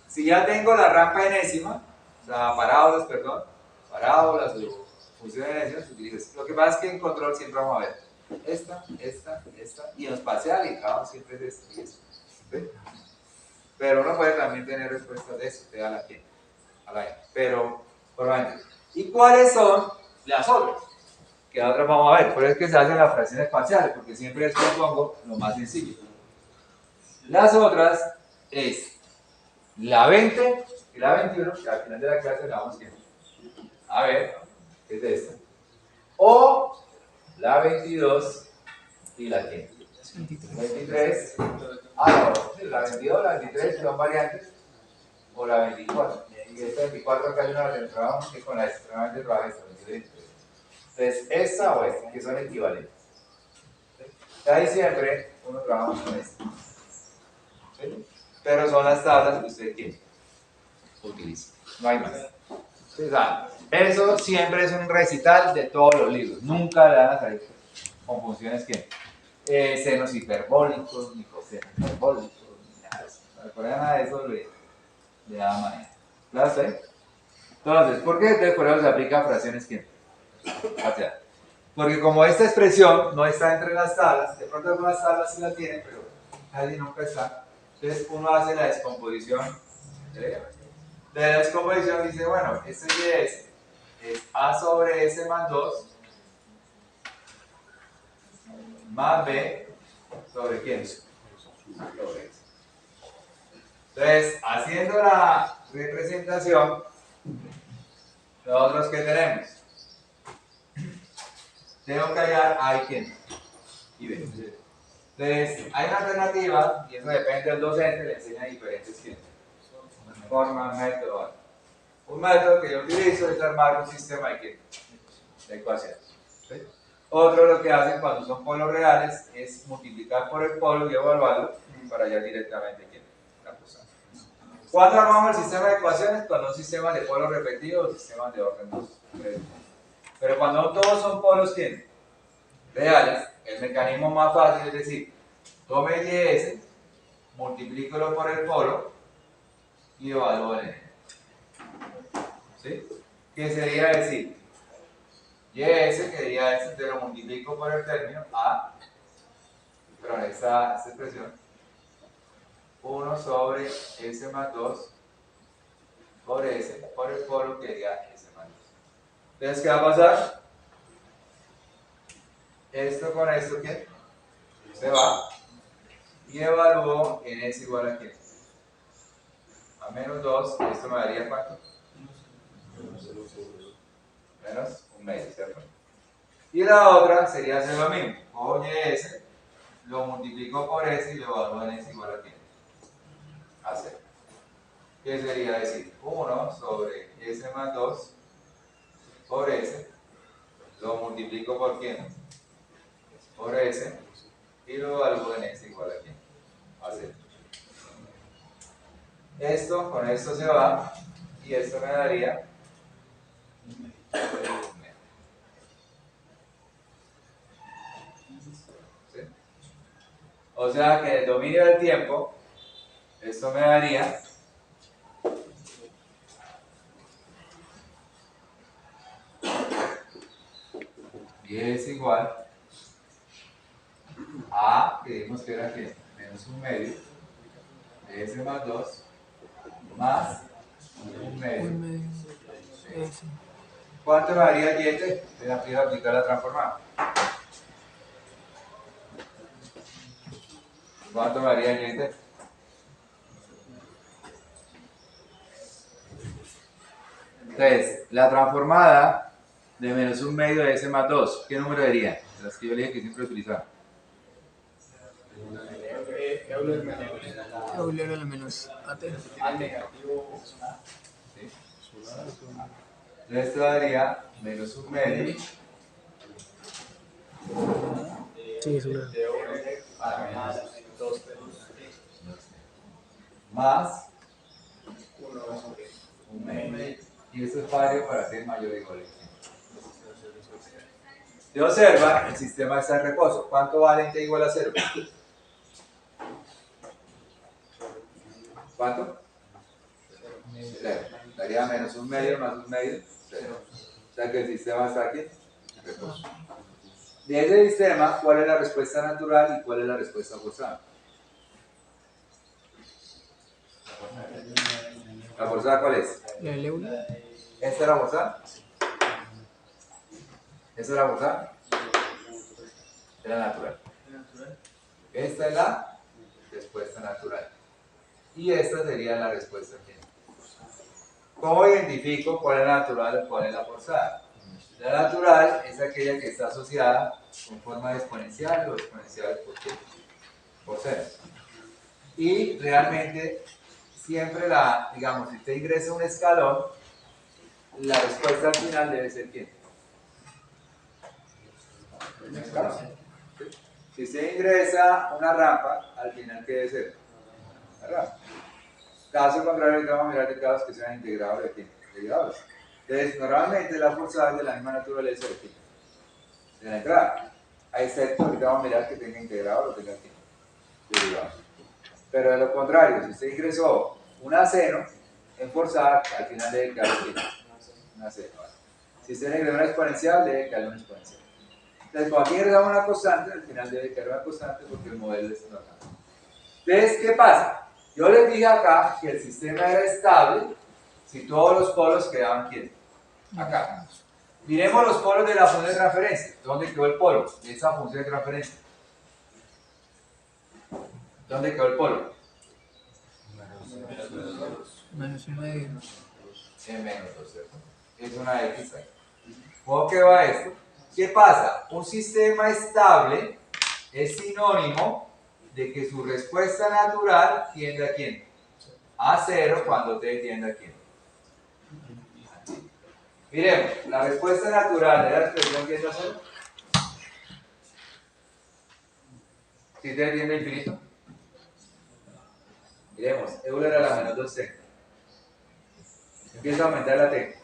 Si ya tengo la rampa enésima, o sea, parábolas o funciones enésimas, utilizas. Lo que pasa es que en control siempre vamos a ver esta, y en espacial y trabajo siempre es esto y esto. ¿Sí? Pero uno puede también tener respuestas de eso, te da la T, a la E. Pero, probablemente. ¿Y cuáles son las otras? Que otras vamos a ver. Por eso es que se hacen las fracciones parciales, porque siempre les propongo lo más sencillo. Las otras es la 20 y la 21, que al final de la clase la vamos a ver, ¿qué es esta? O la 22 y la 23. No, la 22, la 23 son variantes, o la 24. Y esta 24 acá hay una de trabajo que con la extremadamente trabaja esta 23. Entonces, esta o esta, que son equivalentes. Ahí siempre uno trabaja con esta. ¿Sí? Pero son las tablas que usted quiere utiliza. No hay más. ¿Sí? O sea, eso siempre es un recital de todos los libros. Nunca le van a salir con funciones que senos hiperbólicos, ni cosenos hiperbólicos, ni nada de eso. Por nada de eso le da manera. ¿Claro? ¿Sí? Entonces, ¿por qué? Entonces, por eso se aplica fracciones que parciales. Porque como esta expresión no está entre las tablas, de pronto algunas tablas sí la tienen, pero casi nunca está. Entonces uno hace la descomposición. De la descomposición dice, bueno, este YS es A sobre S más 2 más B sobre quién? Sobre S. Entonces, haciendo la representación, nosotros ¿qué tenemos? Tengo que hallar A y quién y B. Entonces, hay una alternativa, y eso depende del docente, le enseña diferentes formas, métodos. Un método que yo utilizo es armar un sistema de ecuaciones. ¿Sí? Otro lo que hacen cuando son polos reales es multiplicar por el polo y evaluarlo para hallar directamente quién la cosa. ¿Cuándo armamos el sistema de ecuaciones? Cuando un sistema de polos repetidos o sistemas de orden 2. Pero cuando todos son polos ¿quién? Reales, el mecanismo más fácil es decir, tome YS, multiplícalo por el polo y evalúo en él. ¿Sí? ¿Qué sería decir? YS, que diría eso, te lo multiplico por el término A, perdón, esta expresión, 1 sobre S más 2 por S, por el polo que diría S más 2. Entonces, ¿qué va a pasar? Esto con esto, ¿qué? Se va y evalúo en S igual a ¿qué? A menos 2, esto me daría ¿cuánto? Menos un medio, ¿cierto? Y la otra sería hacer lo mismo. Cojo YS, lo multiplico por S y lo evalúo en S igual a ¿qué? A 0. ¿Qué sería decir? 1 sobre S más 2 por S, lo multiplico por ¿quién? Por S y lo evalúo en S igual a ¿quién? A 0. Esto con esto se va y esto me daría ¿sí? O sea que en el dominio del tiempo esto me daría y es igual a, que dijimos que era que menos un medio, de S más 2, más un medio. Un medio. Ese. ¿Cuánto me daría y este? Voy a aplicar la transformada. ¿Cuánto me daría y este? Entonces, la transformada de menos un medio de S más 2, ¿qué número sería? Las que yo le dije que siempre utilizaba. Euler a la menos AT. ¿Sí? Entonces esto daría menos un medio Sí, es una. más un medio. Y esto es válido para t mayor o igual a 100. Si observa, el sistema está en reposo. ¿Cuánto vale en t igual a 0? ¿Cuánto? 0. Daría menos un medio más un medio, 0. O sea que el sistema está aquí en reposo. De ese sistema, ¿cuál es la respuesta natural y cuál es la respuesta forzada? ¿La forzada cuál es? La del Euler. ¿Esta es la forzada? ¿Esta es la forzada? Es la natural. Esta es la respuesta natural. Y esta sería la respuesta aquí. ¿Cómo identifico cuál es la natural y cuál es la forzada? La natural es aquella que está asociada con forma de exponencial o exponencial por ceros. Y realmente siempre digamos, si usted ingresa un escalón, la respuesta al final debe ser ¿quién? Un escalón. ¿Sí? Si usted ingresa una rampa, al final ¿qué debe ser? La rampa. Caso contrario, ahorita vamos a mirar de casos que sean integrados de aquí, integrados. Entonces, normalmente la forzada es de la misma naturaleza de aquí, de la entrada. Hay excepto, ahorita vamos a mirar que tenga integrado o tenga aquí, derivado. Pero de lo contrario, si usted ingresó una seno en forzada, al final debe quedar aquí, una seno. Si usted ingresó una exponencial, debe quedar una exponencial. Entonces, cuando aquí ingresamos una constante, al final debe quedar una constante porque el modelo es normal. Entonces, ¿qué pasa? Yo les dije acá que el sistema era estable si todos los polos quedaban quietos. Acá. Miremos los polos de la función de transferencia. ¿Dónde quedó el polo de esa función de transferencia? ¿Dónde quedó el polo? Menos un medio. En menos 2, ¿cierto? Es una X ahí. ¿Cómo quedó esto? ¿Qué pasa? Un sistema estable es sinónimo de que su respuesta natural tiende a quién? A 0 cuando t tiende a quién. Miremos, la respuesta natural de la expresión tiende a 0. Si t tiende a infinito. Miremos, Euler a la menos 2t. Empieza a aumentar la t.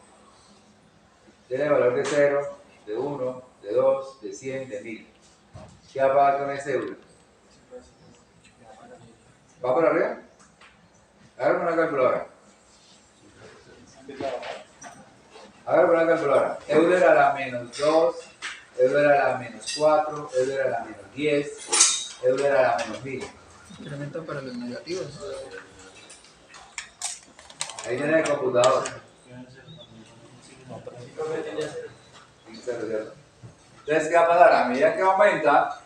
Tiene el valor de 0, de 1, de 2, de 100, de 1000. ¿Qué va a pasar con ese Euler? ¿Va por arriba? Agarra una calculadora. Agarra una calculadora. Euler a la menos 2, Euler a la menos 4, Euler a la menos 10, Euler a la menos 1000. Incrementa para los negativos. Ahí tiene el computador. Entonces, ¿qué va a pasar? A medida que aumenta,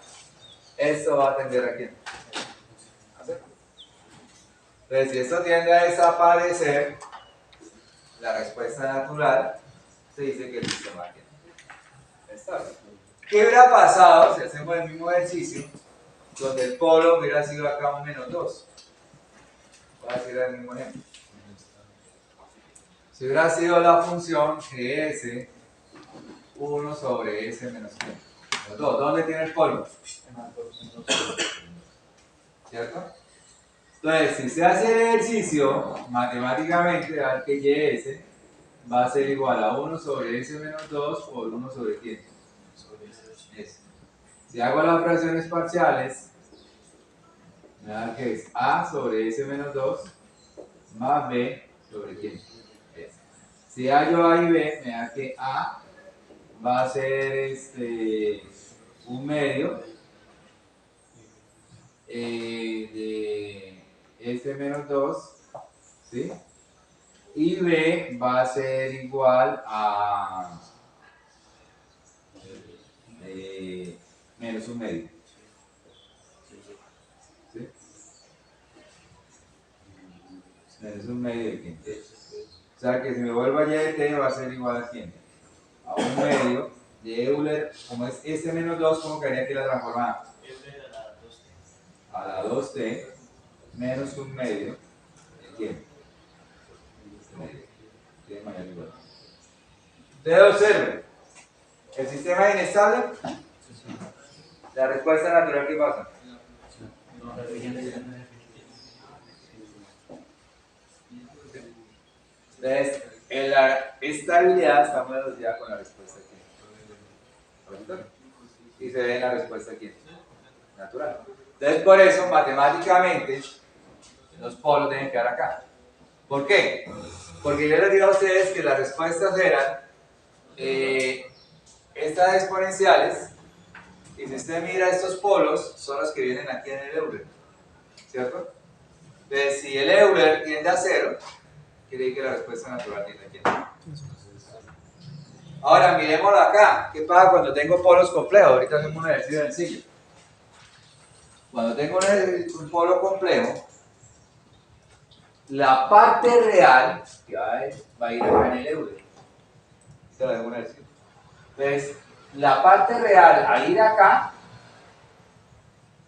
esto va a tender a quién? A 0. Entonces, si esto tiende a desaparecer, la respuesta natural se dice que el sistema tiene estable. ¿Qué hubiera pasado si hacemos el mismo ejercicio donde el polo hubiera sido acá un menos 2? Voy a decir el mismo ejemplo. Si hubiera sido la función GS 1 sobre S menos 100. ¿Dónde tiene el polo? ¿Cierto? Entonces, si se hace el ejercicio, matemáticamente va a ver que YS va a ser igual a 1 sobre S menos 2 por 1 sobre quién. S. Si hago las operaciones parciales, me da que es A sobre S menos 2 más B sobre quién. S. Si hallo A y B, me da que A va a ser un medio de menos 2, ¿sí? Y B va a ser igual a menos un medio. ¿Sí? Menos un medio de quién. O sea que si me vuelvo a y de t va a ser igual a quién. A un medio de Euler, como es menos 2, ¿cómo quedaría aquí la transformada? Euler a la 2t. A la 2t menos un medio de quién. Tiene mayor igual. Ustedes observen, el sistema es inestable. La respuesta natural, ¿qué pasa? Entonces, en la estabilidad estamos asociada con la respuesta aquí. Y se ve en la respuesta aquí. Natural. Entonces, por eso, matemáticamente, los polos deben quedar acá. ¿Por qué? Porque yo les digo a ustedes que las respuestas eran estas exponenciales, y si usted mira estos polos, son los que vienen aquí en el Euler, ¿cierto? Entonces, si el Euler tiende a 0, quiere decir que la respuesta natural tiende aquí. Ahora, miremoslo acá. ¿Qué pasa cuando tengo polos complejos? Ahorita hacemos un ejercicio sencillo. Cuando tengo un polo complejo, la parte real que va a ir acá en el Euler. Se lo dejo un ejercicio. Entonces, la parte real al ir acá,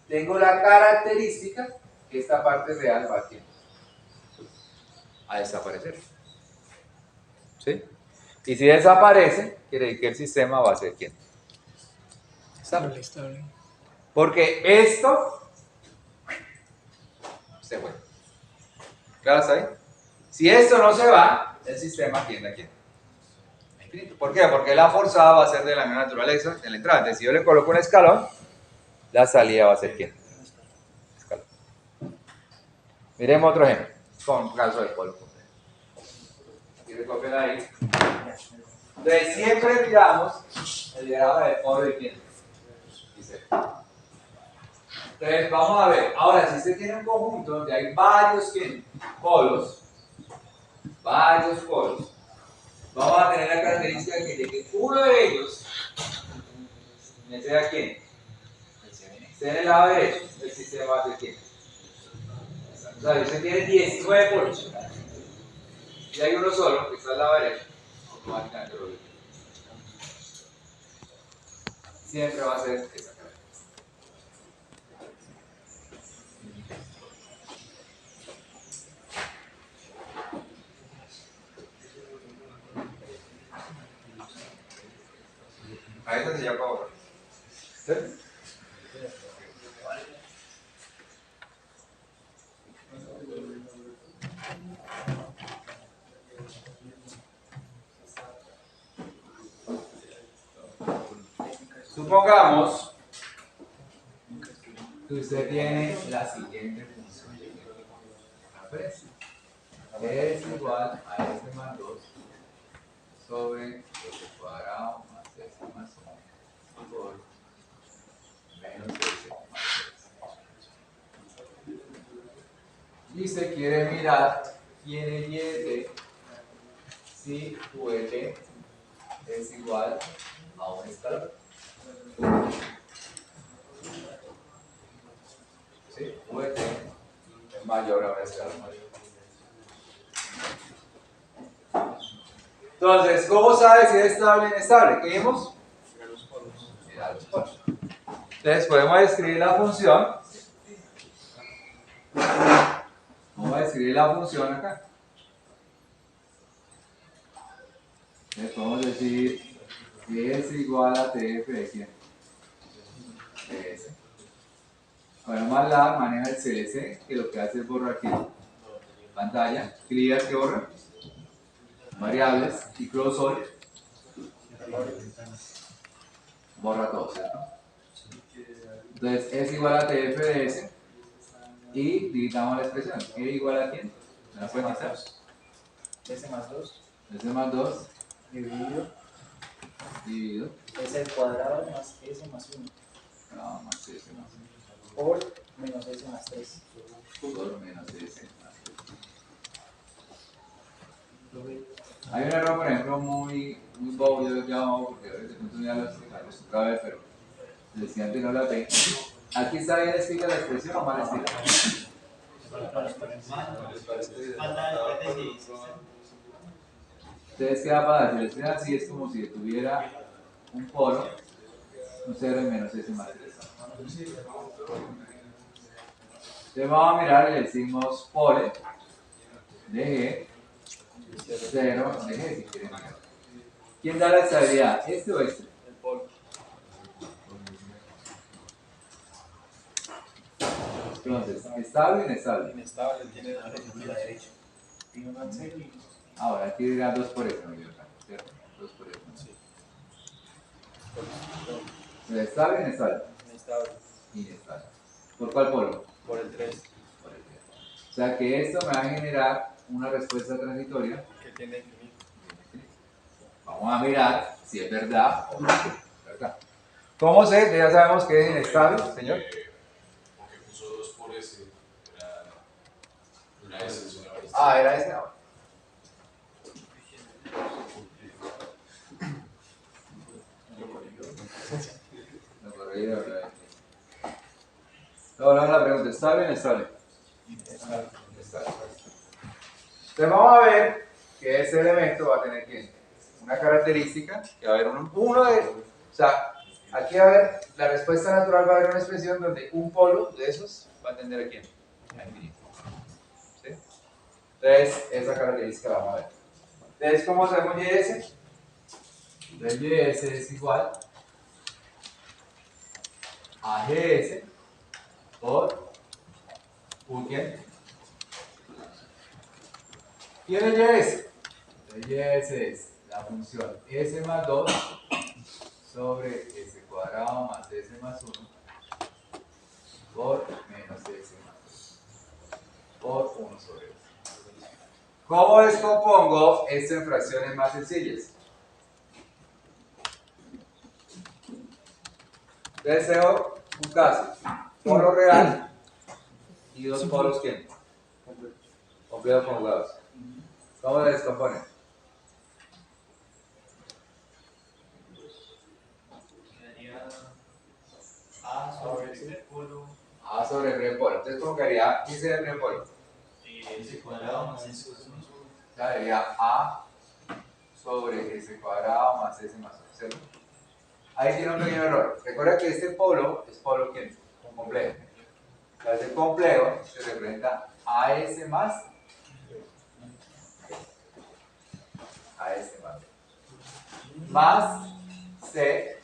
tengo la característica que esta parte real va a desaparecer. ¿Sí? Y si desaparece, quiere decir que el sistema va a ser ¿quién? Estable. Estable. Porque esto se fue. ¿Claro está ahí? Si esto no se va, el sistema tiende a quién. A infinito. ¿Por qué? Porque la forzada va a ser de la misma naturaleza en la entrada. Entonces, si yo le coloco un escalón, la salida va a ser ¿quién? Escalón. Miremos otro ejemplo, con caso del polo complejo. Aquí recogen ahí. Entonces, siempre miramos el diagrama del polo de quién. Dice. Entonces, vamos a ver. Ahora, si usted tiene un conjunto donde hay varios polos, vamos a tener la característica de que uno de ellos me sea quién. Esté en el lado derecho, el sistema va a ser quién. O sea, usted tiene 19 polos. Y hay uno solo que está al lado derecho, automáticamente lo ve. Siempre va a ser esa característica. A eso se llama ahora. ¿Sí? Supongamos que usted tiene la siguiente función. Es igual a este más 2 sobre este cuadrado más este más 1 por menos este más 3. Y se quiere mirar quién es y de si QT es igual a un escalón. ¿Sí? QT es mayor a un escalón. Entonces, ¿cómo sabe si es estable o inestable? ¿Qué vimos? Mira los polos. Mira los polos. Entonces, podemos escribir la función. Vamos a escribir la función acá. Entonces, podemos decir que es igual a TF de quién? De S. Ahora, MATLAB maneja el CLC, que lo que hace es borrar aquí pantalla, clear que borra, variables y close all, borra todo, ¿cierto? Entonces es igual a TF de S y digitamos la expresión. ¿Qué igual a quién? ¿Me la pueden hacer? S más 2 S más 2 dividido dividido S al cuadrado más S más 1 no, más S más por menos S más 3. 1 por menos S más 3. Hay un error, por ejemplo, muy bobo, yo lo llamo, porque a veces de pronto ya lo acostumbrado a ver, pero el estudiante no la ve. Aquí está bien escrita la expresión o mal escrita. Falta de sí. Entonces, ¿qué va a pasar? Si lo escriben así, es como si tuviera un polo, un 0 y menos S más 3. Entonces vamos a mirar y le decimos pole de G, 0 de G si quieren mirar. ¿Quién da la estabilidad? ¿Este o este? El polo. Entonces, ¿estable o inestable? Inestable, tiene A la derecha. Tiene un cero y Ahora, aquí dirá 2 por eso, ¿cierto? 2 por eso. ¿Estable o inestable? inestable. Inestable. ¿Por cuál polo? Por el 3, Por el 3. O sea que esto me va a generar una respuesta transitoria. que tiene infinito. Vamos a mirar si es verdad o no es verdad. ¿Cómo sé que ya sabemos que es inestable, señor? Porque puso 2 por S, era una S, es una variación. Ah, era ese ahora. Lo corregí, lo corregí. Ahora la pregunta, ¿estable o inestable? Inestable. Entonces vamos a ver que ese elemento va a tener ¿qué? Una característica, que va a haber uno de, o sea, aquí va a haber, la respuesta natural va a haber una expresión donde un polo de esos va a tender a quién? A infinito. ¿Sí? Entonces, esa característica la vamos a ver. Entonces, ¿cómo sabemos YS? Entonces, YS es igual a GS por U quién? ¿Quién es YS? Entonces, YS es la función S más 2 sobre S cuadrado más S más 1 por menos S más 2 por 1 sobre S. ¿Cómo descompongo esto en fracciones más sencillas? Entonces tengo un caso, polo real y dos polos ¿quién? Completos conjugados. ¿Cómo se descomponen? quedaría A sobre el primer polo A sobre el primer polo. Entonces, ¿cómo quedaría? ¿Qué sería el primer polo? S cuadrado más S más 1. Ya sería A sobre S cuadrado más S más 1, ¿cierto? Ahí tiene un pequeño error. Recuerda que este polo es polo ¿quién? Complejo. Entonces, el complejo se representa AS más AS más C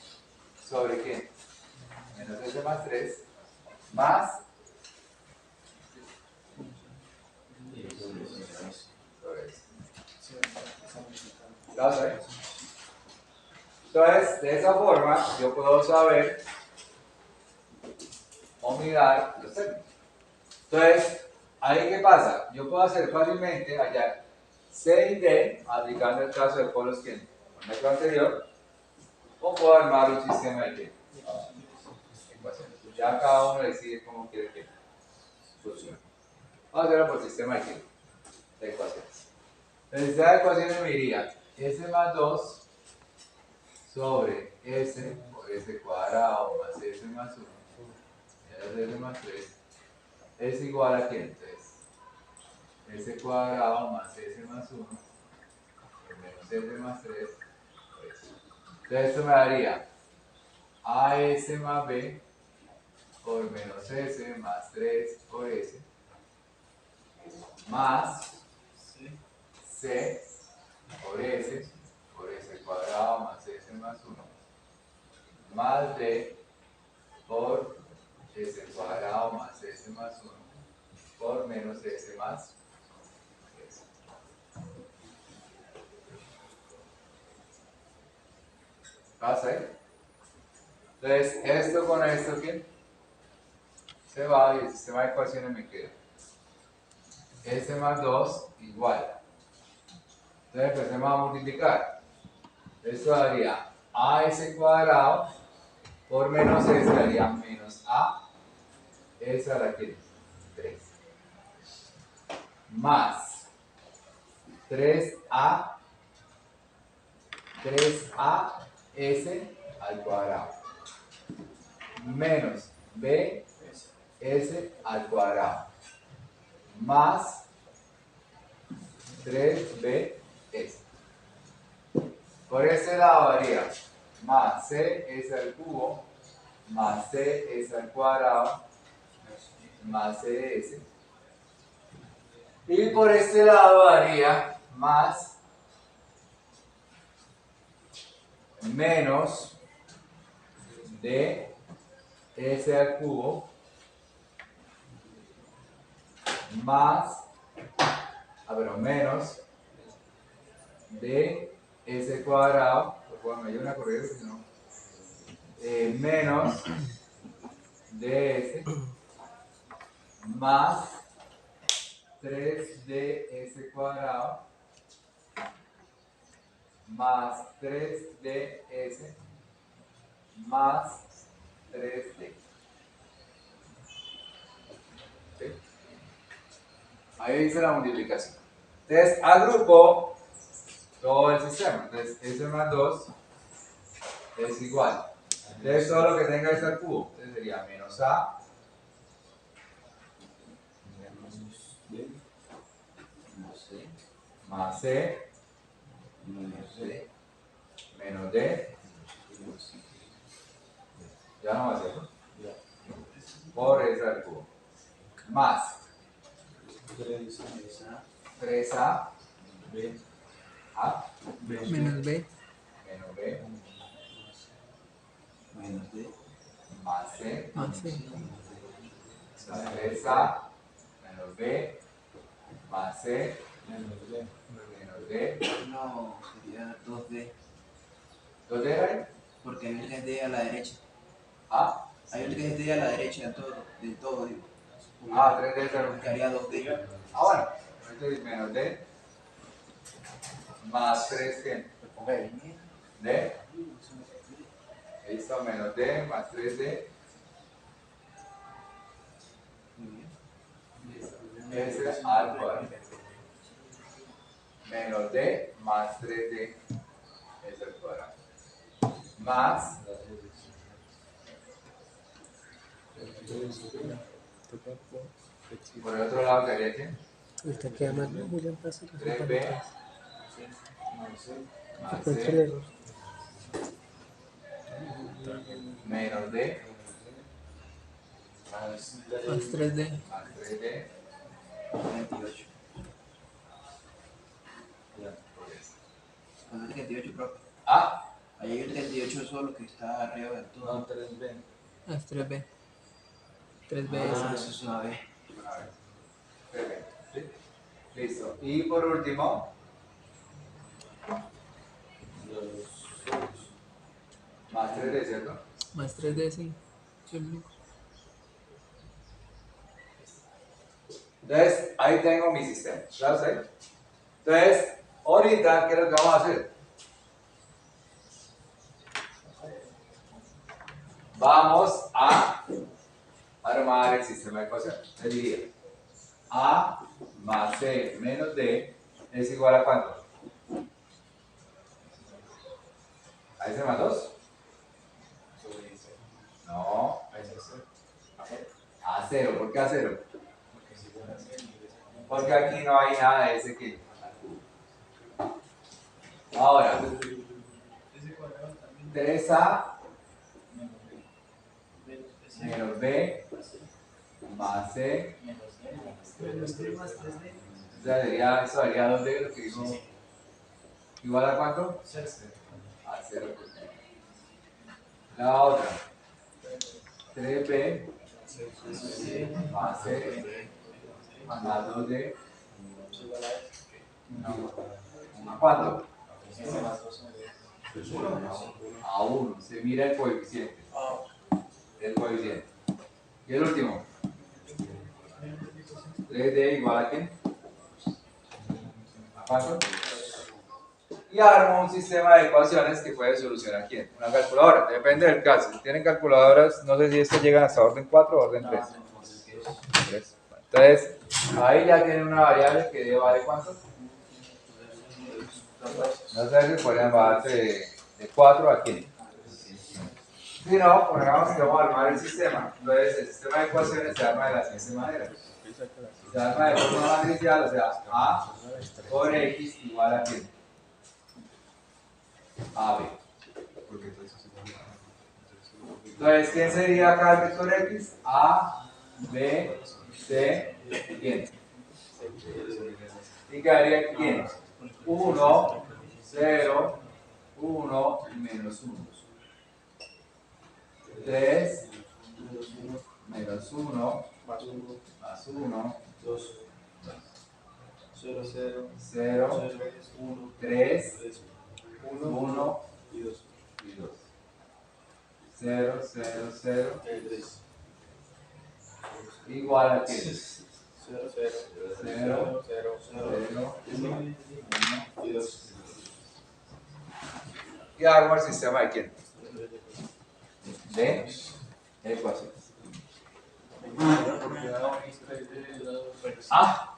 sobre ¿quién? Menos S más 3 más sobre S. ¿Lo sabes? Entonces, de esa forma, yo puedo saber o mirar los términos. Entonces, ¿ahí qué pasa? Yo puedo hacer fácilmente hallar C y D aplicando el caso de polos que en el método anterior, o puedo armar un sistema de ¿qué? Ecuaciones. Ya cada uno decide cómo quiere que funcione. Vamos a hacerlo por sistema de ¿qué? De ecuaciones. El sistema de ecuaciones me diría S más 2 sobre S por S cuadrado más S más 1 menos S más 3 es igual a ¿qué? Entonces, S cuadrado más S más 1 menos S más 3 por S. Entonces esto me daría AS más B por menos S más 3 por S más C por S cuadrado más S más 1 más D por S cuadrado más S más 1 por menos S más S. ¿Pasa ahí? Entonces, esto con esto, ¿qué? Se va y el sistema de ecuaciones me queda S más 2 igual. Entonces empecemos a multiplicar. Esto daría AS cuadrado por menos S daría menos A S a la que 3 más 3A S al cuadrado menos B S al cuadrado más 3B S. Por este lado daría más C S al cubo más C S al cuadrado más C S. Y por este lado daría más menos D S al cubo más, menos D S cuadrado, bueno, me ayudan a correr, si no, menos DS más 3DS cuadrado más 3DS más 3D. ¿Sí? Ahí dice la multiplicación. Entonces, agrupo todo el sistema. Entonces, S más 2 es igual. Entonces, todo lo que tenga S al cubo. Entonces, sería menos A más C menos D. Ya no va a ser, ¿no? Por S al cubo. Más 3A A Menos B. menos B más C Más C. más 3A menos B más C menos D. No, sería 2D, ¿Dónde era ahí? porque hay un que es D a la derecha. Ah, Hay un que es D a la derecha de todo digo. 3D cero. Quedaría 2D. Bueno, entonces menos D más 3 que D. Listo, menos D más 3D. S al cuadrado. Menos D más 3D S al cuadrado. Más por el otro lado quedaría que Usted queda mal, ¿no? Julián Paz. 3B más Encontré el C error. menos D Más 3D. más 3D 28. ¿Cuánto es 38, profe? A. Ahí hay un 38 solo que está arriba del todo. Más 3B. 3B Ah, es eso es una B. A ver. Perfecto. ¿Sí? Listo. Y por último, más 3D, ¿cierto? Más 3D, sí. Sí, el único. Entonces, ahí tengo mi sistema. ¿Ya sé? Entonces, ahorita, ¿qué es lo que vamos a hacer? Vamos a armar el sistema de ecuaciones. Se diría A más C menos D es igual a ¿cuánto? ¿A S más 2? No. A 0. ¿Por qué a 0? Porque aquí no hay nada de ese que. Ahora, 3A menos B más C. O sea, eso daría 2D, lo que dijo. ¿Igual a cuánto? A 0. La otra. 3B más C más 2D. ¿A cuánto? A 1. Se mira el coeficiente. El coeficiente. Y el último. 3D igual a qué? ¿A cuánto? y armo un sistema de ecuaciones que puede solucionar quién, una calculadora, depende del caso. Si tienen calculadoras, no sé si estas llegan hasta orden 4 o orden 3. 3. Entonces, ahí ya tienen una variable que vale ¿cuánto? No sé si podrían bajarse de 4 a 15. Si no, pongamos que vamos a armar el sistema. Entonces, el sistema de ecuaciones se arma de la siguiente manera. Se arma de forma matricial, o sea, A por X igual a quién? A B. Entonces, ¿quién sería acá el vector X? A, B, C, ¿quién? ¿Y quedaría quién? 1, 0, 1 y menos 1. 3, menos 1, más 1, 2, 0, 0, 3, 1 y 2. 0, 0, 0, 3. Igual a qué? 0, 0, 0, 0, 1 y 2. Y armo el sistema de quién? De ecuaciones. ¿Ah?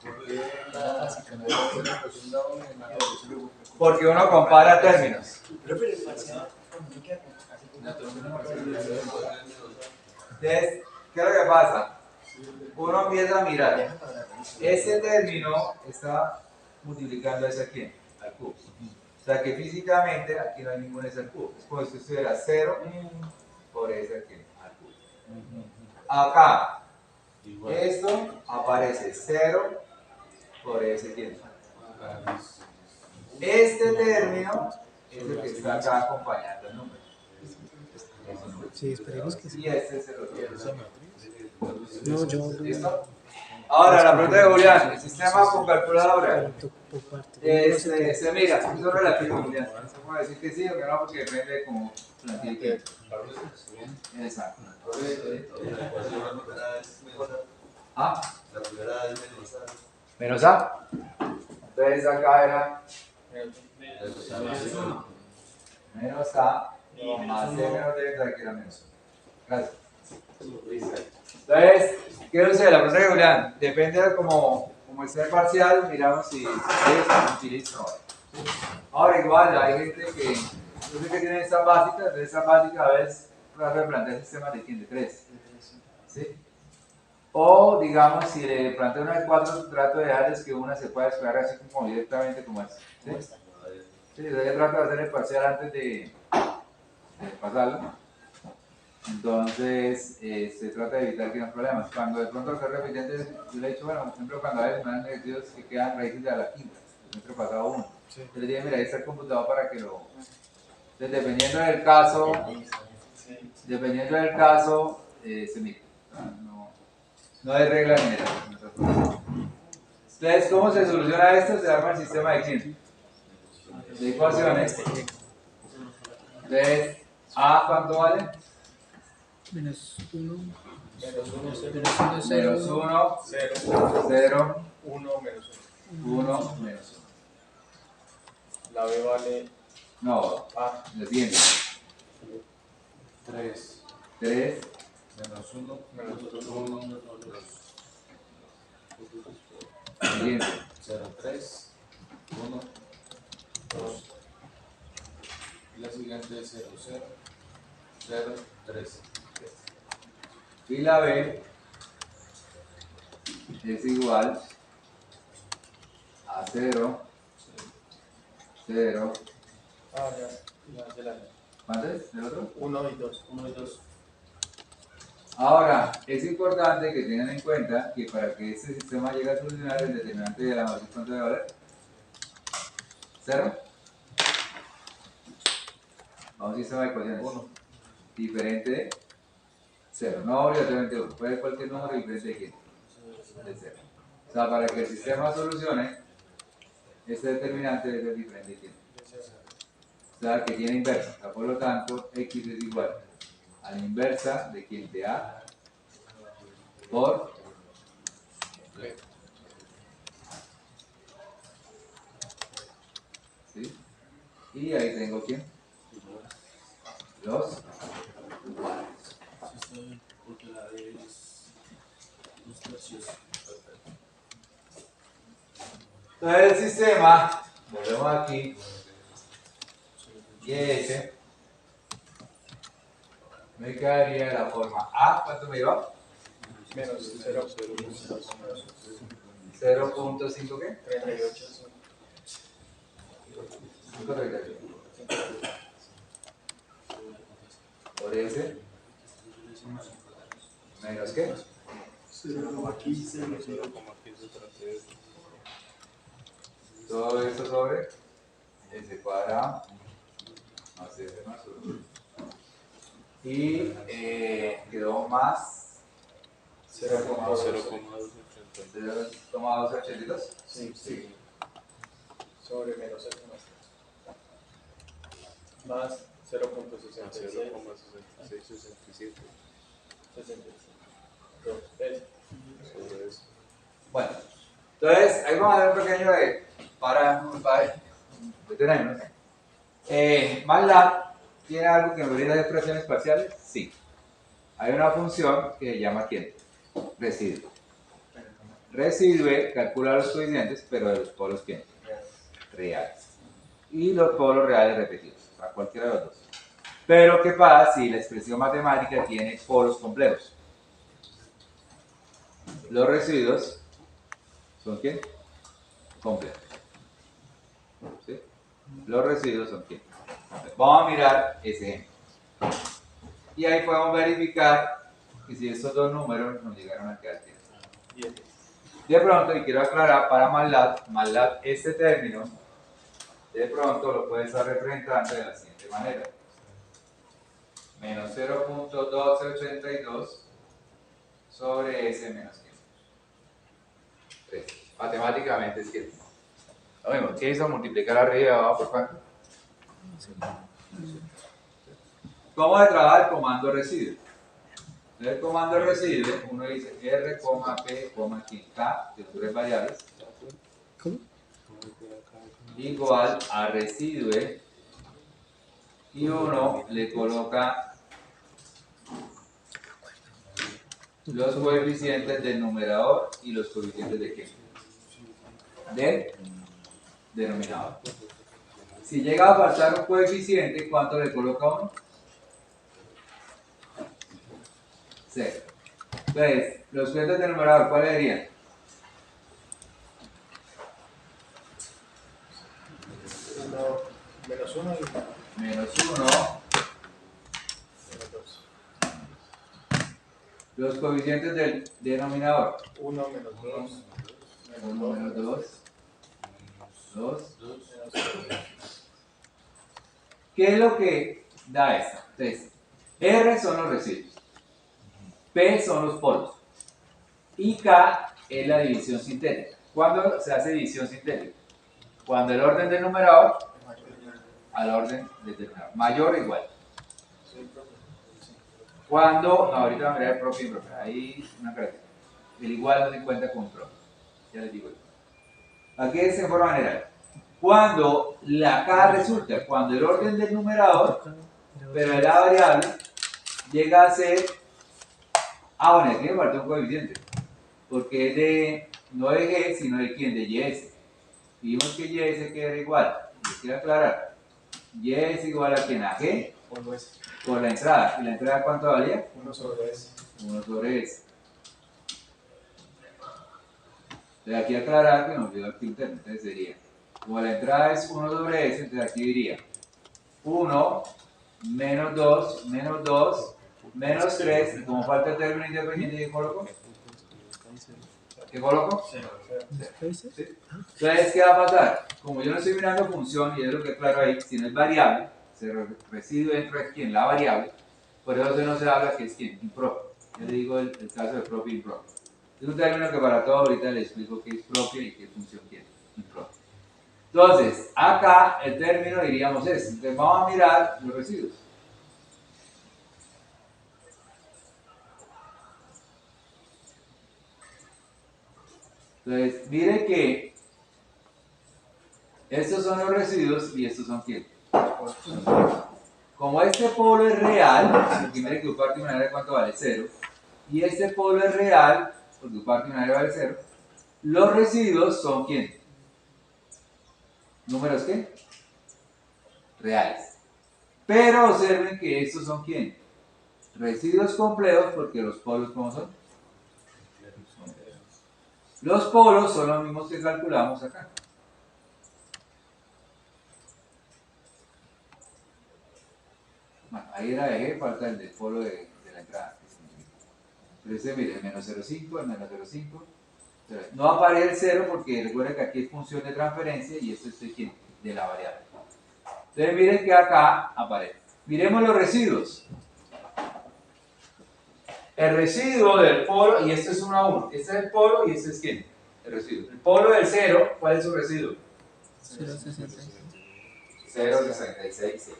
Porque uno compara términos. Entonces, ¿qué es lo que pasa? Uno empieza a mirar. Ese término está multiplicando ese aquí, al cubo. O sea que físicamente aquí no hay ningún S al cubo. Es como si estuviera 0 por S aquí, al cubo. Acá, esto aparece 0 por S aquí. Este término es el que está acá acompañando el número. Sí, esperemos que sí. Y este es el otro. No, yo ¿Listo? Ahora, la pregunta de Julián, el sistema con calculadora. por parte. Se mira, es relativo, Julián. Se puede decir que sí o que no, porque depende de cómo plantea. Exacto. ¿Ah? La primera es menos A. Menos A. Entonces acá era menos A más C menos D, que era menos A. Gracias. Entonces, ¿qué sucede? La pregunta de Julián, depende de cómo esté el parcial, miramos si ellos utilizan o no. Ahora igual, hay gente que, yo sé que tienen estas básicas, de estas básicas a veces plantear sistemas de quién, de 3. ¿Sí? O digamos, si le planteo una de 4, trato de dejarles que una se pueda despegar así como directamente como es. ¿Sí? Sí, yo trato de hacer el parcial antes de pasarlo. Entonces, se trata de evitar que haya problemas. Cuando de pronto los repitientes, yo le he dicho, bueno, por ejemplo, cuando a veces me dan negativos que quedan raíces de la quinta, siempre pasado uno. Yo le dije, mira, ahí está el computador para que lo. Entonces, dependiendo del caso, se mide. No hay regla general. Entonces, ¿cómo se soluciona esto? Se arma el sistema de quién? De ecuaciones. Entonces, A, ¿cuánto vale? Menos 1. Menos 1, 0, Menos 1, 0, 1, menos 1. 1, menos 1. La B vale No, A. lo siguiente. 3 3, menos 1 Menos 1 siguiente. 0 3 1 2 y la siguiente es 0 0 0 3. Y la B es igual a 0, 0. Ah, ya. ¿Cuánto es el otro? 1 y 2. 1 y 2. Ahora, es importante que tengan en cuenta que para que este sistema llegue a solucionar el determinante de la matriz, ¿cuánto debe valer? 0. Vamos a un sistema de ecuaciones. 1. Diferente de 0. No obligatoriamente 1. Puede ser cualquier número diferente de quién? De 0. O sea, para que el sistema solucione, este determinante debe ser diferente de quién. O sea, que tiene inversa. O sea, por lo tanto, x es igual a la inversa de quién, de A por B. ¿Sí? tengo quién? Los Porque la D es 2/3. Entonces el sistema, volvemos aquí, y ese me quedaría de la forma A, ¿cuánto me iba? Menos 0.5 ¿qué? 38. 5.38. Por ese, menos qué? 0,15. Todo esto sobre S cuadrado más S más 1. Y quedó más 0,282. Sí. Sobre menos 8 más 0.66. 0,6667. 65. Sobre eso. Bueno, entonces ahí vamos a ver un pequeño para detenernos. MATLAB tiene algo que me brinda de expresiones parciales. Sí. Hay una función que se llama ¿quién? Residuo. Residue calcula los coeficientes, pero de los polos ¿quién? Reales. Y los polos reales repetidos, para cualquiera de los dos. Pero ¿qué pasa si la expresión matemática tiene polos complejos? Los residuos son ¿quién? Complejos. ¿Sí? Los residuos son ¿quién? Vamos a mirar ese ejemplo. Y ahí podemos verificar que si estos dos números nos llegaron a quedar bien. De pronto, y quiero aclarar para MATLAB, este término, de pronto lo puede estar representando de la siguiente manera. Menos 0.1282 sobre S menos 3. Matemáticamente es 7. Lo mismo, ¿qué hizo? Multiplicar arriba y abajo por cuánto. ¿Cómo se trabaja el comando residuo? El comando residuo, uno dice R, P, K, de tres variables, ¿Cómo? igual a residue, y uno le coloca los coeficientes del numerador y los coeficientes de qué? Del denominador. Si llega a faltar un coeficiente, ¿cuánto le coloca uno? 0. Entonces, los coeficientes del numerador, ¿cuáles serían? Menos 1 y Menos 1. menos 2. Los coeficientes del denominador. 1 menos 2. 1 menos 2. 2. ¿Qué es lo que da esto? Entonces, R son los residuos. P son los polos. Y K es la división sintética. ¿Cuándo se hace división sintética? Cuando el orden del numerador al orden del denominador. Mayor o igual. Cuando, ahorita vamos a mirar el propio y impropio. Ahí una característica. El igual no se cuenta con propio. Ya les digo. Aquí es en forma general. Cuando la K resulta, cuando el orden del numerador, pero de la variable, llega a ser. Bueno, aquí me falta un coeficiente. Porque es de, no de G, sino de quién, de YS. Vimos que YS queda igual. Les quiero aclarar. Y es igual a quién, a G por la entrada. ¿Y la entrada cuánto valía? 1 sobre S. 1 sobre S. De aquí aclarar que nos olvidó aquí un término. Entonces sería, como la entrada es 1 sobre S, entonces aquí diría 1 menos 2 menos 2 menos 3. Y como falta el término independiente, ¿qué coloco? ¿Qué coloco? ¿Después? ¿Sí? Entonces, ¿qué va a pasar? Como yo no estoy mirando función, y es lo que aclaro ahí, si no es variable, se reside dentro de quién, la variable, por eso no se habla que es quién, impropio. Yo le digo el caso de propio e impropio. Es un término que para todo ahorita le explico qué es propio y qué función tiene, impropio. Entonces, acá el término diríamos es, entonces vamos a mirar los residuos. Entonces, mire que estos son los residuos y estos son quién. Como este polo es real, porque mire que U parte imaginaria cuánto vale 0, y este polo es real, porque U parte imaginaria vale 0, los residuos son ¿quién? ¿Números qué? Reales. Pero observen que estos son ¿quién? Residuos complejos, porque los polos ¿cómo son? Los polos son los mismos que calculamos acá. Bueno, ahí era eje, falta el del polo de la entrada. Pero ese, mire, el menos 0,5, el menos 0,5. No aparece el 0 porque recuerden que aquí es función de transferencia y esto es de quién? De la variable. Entonces miren que acá aparece. Miremos los residuos. El residuo del polo, y esto es 1 a 1. Este es el polo y este es quién? El residuo. El polo del 0, ¿cuál es su residuo? 0,66. 0,66.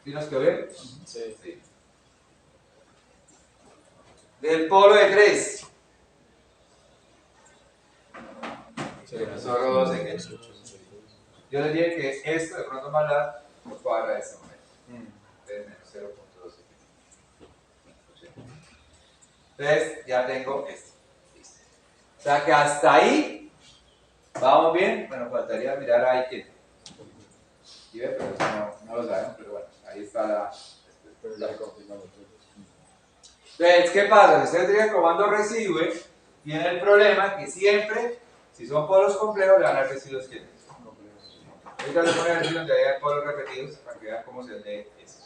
¿Sí nos quedó bien? Sí. Sí. Del polo de 3. Solo 12 que yo les dije que esto de pronto más la cuadra de esta manera. Entonces menos 0.12. Entonces ya tengo esto. Listo. O sea que hasta ahí vamos bien. Bueno, faltaría mirar ahí que. ¿Sí ve? Pero eso no lo sabemos, pero bueno, ahí está la. Pero ya confirmamos. Entonces, ¿qué pasa? Si ustedes tienen comando residue, tiene el problema que siempre, si son polos complejos, le van a dar residuos quiénes. Ahorita les voy a decir donde hay polos repetidos para que vean cómo se lee eso.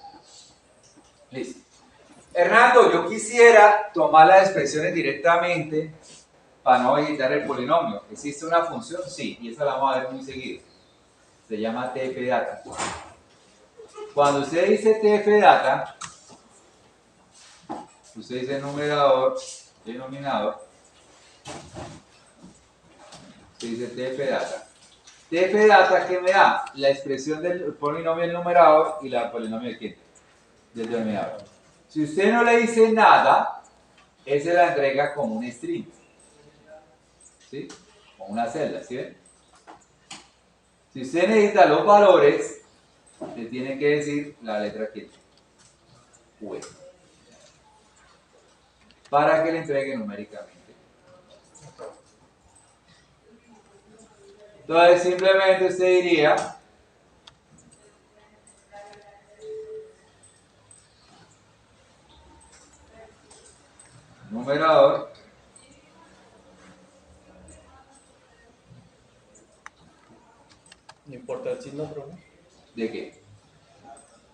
Listo. Hernando, yo quisiera tomar las expresiones directamente para no editar el polinomio. ¿Existe una función? Sí, y esa la vamos a ver muy seguido. Se llama tfdata. Cuando usted dice tfdata, usted dice numerador, denominador, usted dice tfdata. tfdata, ¿qué me da? La expresión del polinomio del numerador y la polinomio de quién? Del denominador. Si usted no le dice nada, él se la entrega como un string, ¿sí? Como una celda, ¿sí ven? Si usted necesita los valores, le tiene que decir la letra que U, para que le entregue numéricamente. Entonces simplemente usted diría numerador No importa el signo, profe. de qué.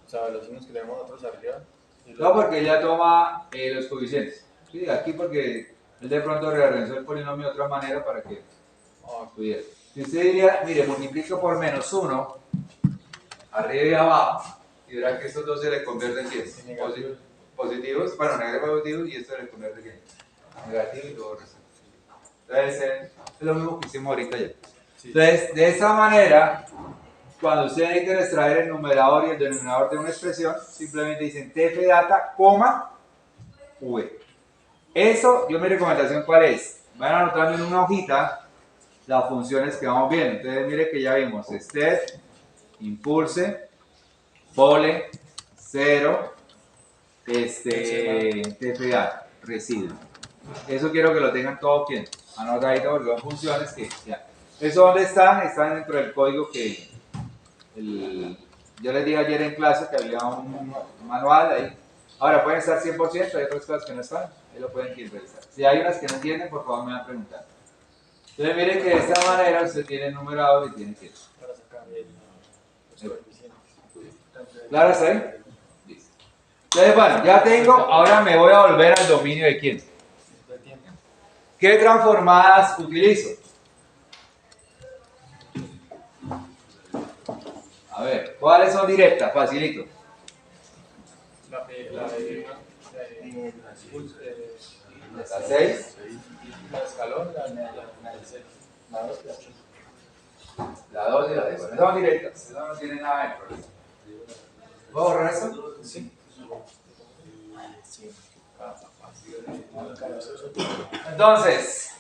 O sea, los signos que le damos nosotros arriba. No, porque ella toma los coeficientes. Sí, aquí porque él de pronto reorganizó el polinomio de otra manera para que pudiera. Si usted diría, mire, multiplico por menos 1, arriba y abajo, y verá que estos dos se le convierten en positivos, bueno, negativo positivo, y esto se le convierte en negativo y luego resulta. Entonces, es lo mismo que hicimos ahorita ya. Entonces, de esta manera, cuando ustedes necesitan extraer el numerador y el denominador de una expresión, simplemente dicen tfdata, v. Eso, yo mi recomendación, ¿cuál es? Van anotando en una hojita las funciones que vamos viendo. Entonces, mire que ya vimos step, impulse, pole, 0, tfdata, residuo. Eso quiero que lo tengan todo bien anotadito porque son funciones que ya. ¿Eso dónde están? Están dentro del código que yo les dije ayer en clase que había un manual ahí. Ahora pueden estar 100%, hay otras cosas que no están, ahí lo pueden revisar. Si hay unas que no entienden, por favor me van a preguntar. Entonces miren que de esta manera usted tiene el numerador y tiene que... Para sacar los coeficientes. ¿Claro está ahí? Listo. Entonces bueno, ya tengo, ahora me voy a volver al dominio de quién. ¿Qué transformadas utilizo? A ver, ¿cuáles son directas? Facilito. La 6. La escalón, la 6. La 2 y la 3. La 2 y la 10. Bueno, son directas, eso no tiene nada de problema. ¿Puedo borrar eso? Sí. Entonces,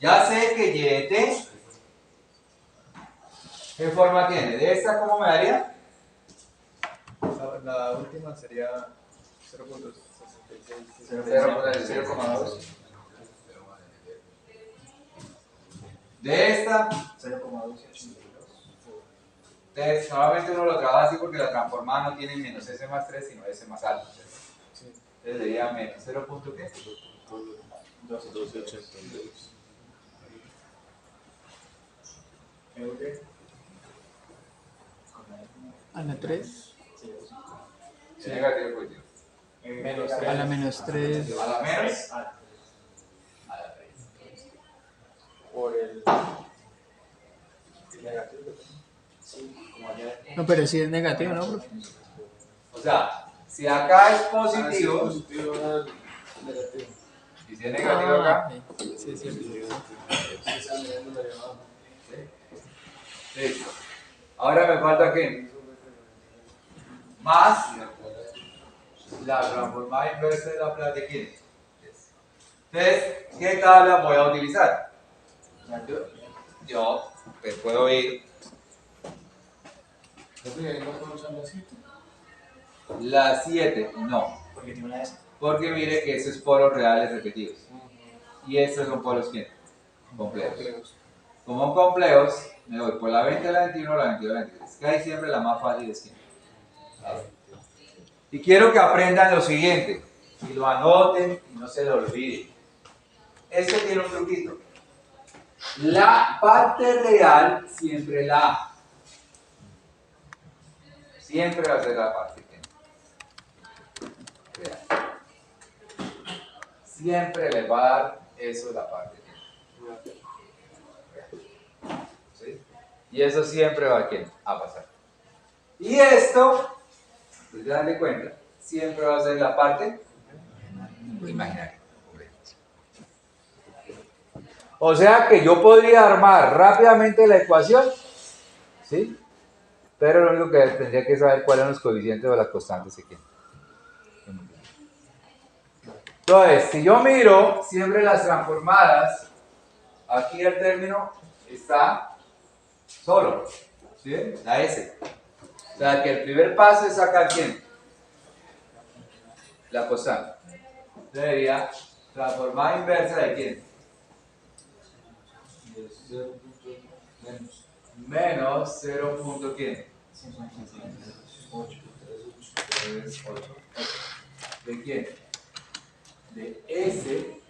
ya sé que YT ¿Qué forma tiene? ¿De esta cómo me daría? La última sería 0.66. 0,2. De esta, 0,282. entonces, normalmente uno lo trabaja así porque la transformada no tiene menos s más 3, sino s más alto. Entonces sería menos 0. ¿Qué? 1282. A la 3. Sí, negativo y positivo. Menos A la menos 3. A la menos. Ah, A la 3. Por el negativo. sí, como allá. No, pero sí es negativo, ¿no, profe? O sea, si acá es positivo, Positivo al negativo. y si es negativo acá, ok. Sí, es cierto. listo. Ahora me falta ¿qué? Más la transformada inversa de la plata de quién. Entonces, ¿qué tabla voy a utilizar? Yo pues, puedo ir la 7, no, Porque tiene una S. porque mire que esos es polos reales repetidos. Y estos son polos ¿quién? Complejos. Como son complejos, me voy por la 20 a la 21, la 22 a la 23. Que ahí siempre la más fácil es quién. Y quiero que aprendan lo siguiente, y lo anoten y no se lo olviden. Esto tiene un truquito. La parte real siempre la A. Siempre va a ser la parte real. Siempre le va a dar eso la parte real. ¿Sí? Y eso siempre va a pasar. Y esto, pues ya dan de cuenta, siempre va a ser la parte imaginaria. O sea que yo podría armar rápidamente la ecuación, ¿sí? Pero lo único que tendría que saber cuáles son los coeficientes o las constantes que quieren. Entonces, si yo miro siempre las transformadas, aquí el término está solo, ¿sí? La S. O sea que el primer paso es sacar ¿quién? La constante. Sería transformada inversa de ¿quién? Menos 0. ¿Quién? 8. ¿De quién? De S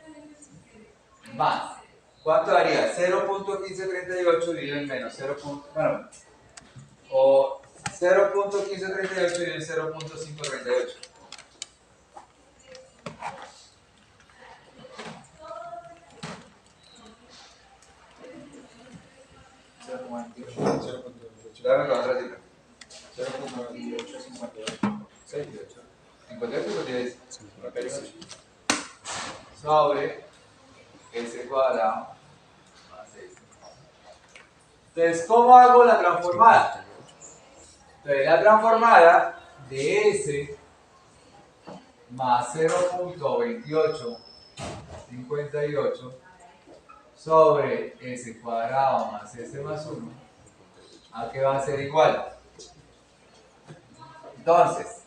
más. ¿Cuánto daría? 0.1538 dividido en menos 0. Bueno, o 0.1538 dividido en 0.538. Dame la otra cifra. 0.2858. 58 por 10. Sobre S cuadrado más S. Entonces, ¿cómo hago la transformada? Entonces, la transformada de S más 0.2858 sobre S cuadrado más S más 1, ¿a qué va a ser igual? Entonces,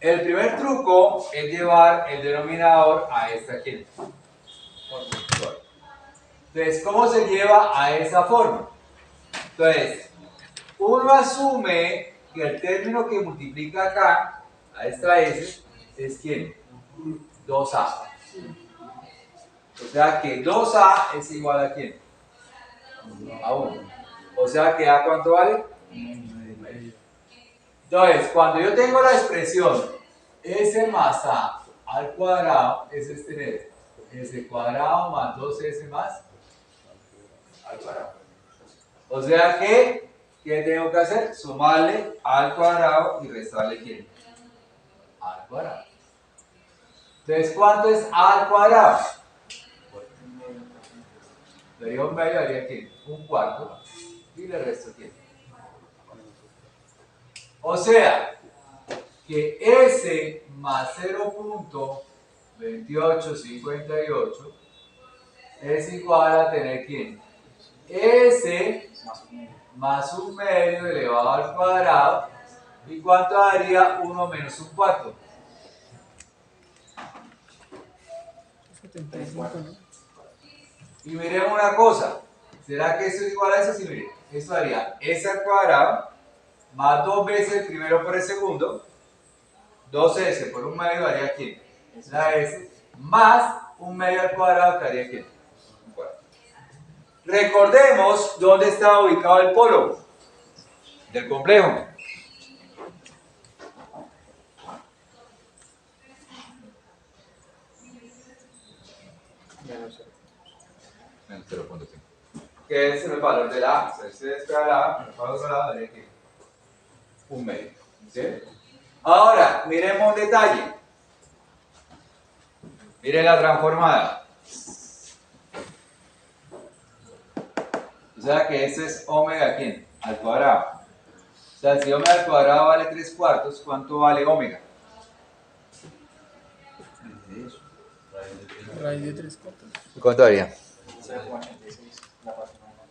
el primer truco es llevar el denominador a esta aquí. Entonces, ¿cómo se lleva a esa forma? Entonces, uno asume que el término que multiplica acá, a esta S, es ¿quién? 2A. O sea que 2A es igual a ¿quién? A 1. O sea que ¿A cuánto vale? Entonces, cuando yo tengo la expresión S más A al cuadrado, eso es tener S cuadrado más 2S más al cuadrado. O sea que, ¿qué tengo que hacer? Sumarle al cuadrado y restarle ¿quién? Al cuadrado. Entonces, ¿cuánto es A al cuadrado? Le digo un medio, haría ¿quién? Un cuarto. Y le resto ¿quién? O sea, que S más 0.2858 es igual a tener ¿quién? S más 1/2 elevado al cuadrado. ¿Y cuánto daría 1 menos 1/4? 75, ¿no? Y miremos una cosa. ¿Será que esto es igual a eso? Sí, mire. Esto daría S al cuadrado más 2 veces el primero por el segundo. 2S por 1/2 daría ¿quién? La S. Más 1/2 al cuadrado que daría ¿quién? 1/4. Recordemos dónde estaba ubicado el polo del complejo. Menos 0.5. Que es el valor de la A. O sea, este es la A, el valor de la A daría ¿quién? 1/2. ¿Sí? Ahora, miremos un detalle. Miren la transformada. O sea que esto es omega ¿quién? Al cuadrado. O sea, si omega al cuadrado vale 3/4, ¿cuánto vale omega? Raíz de 3/4. ¿Cuánto daría? 0,86. La parte normal.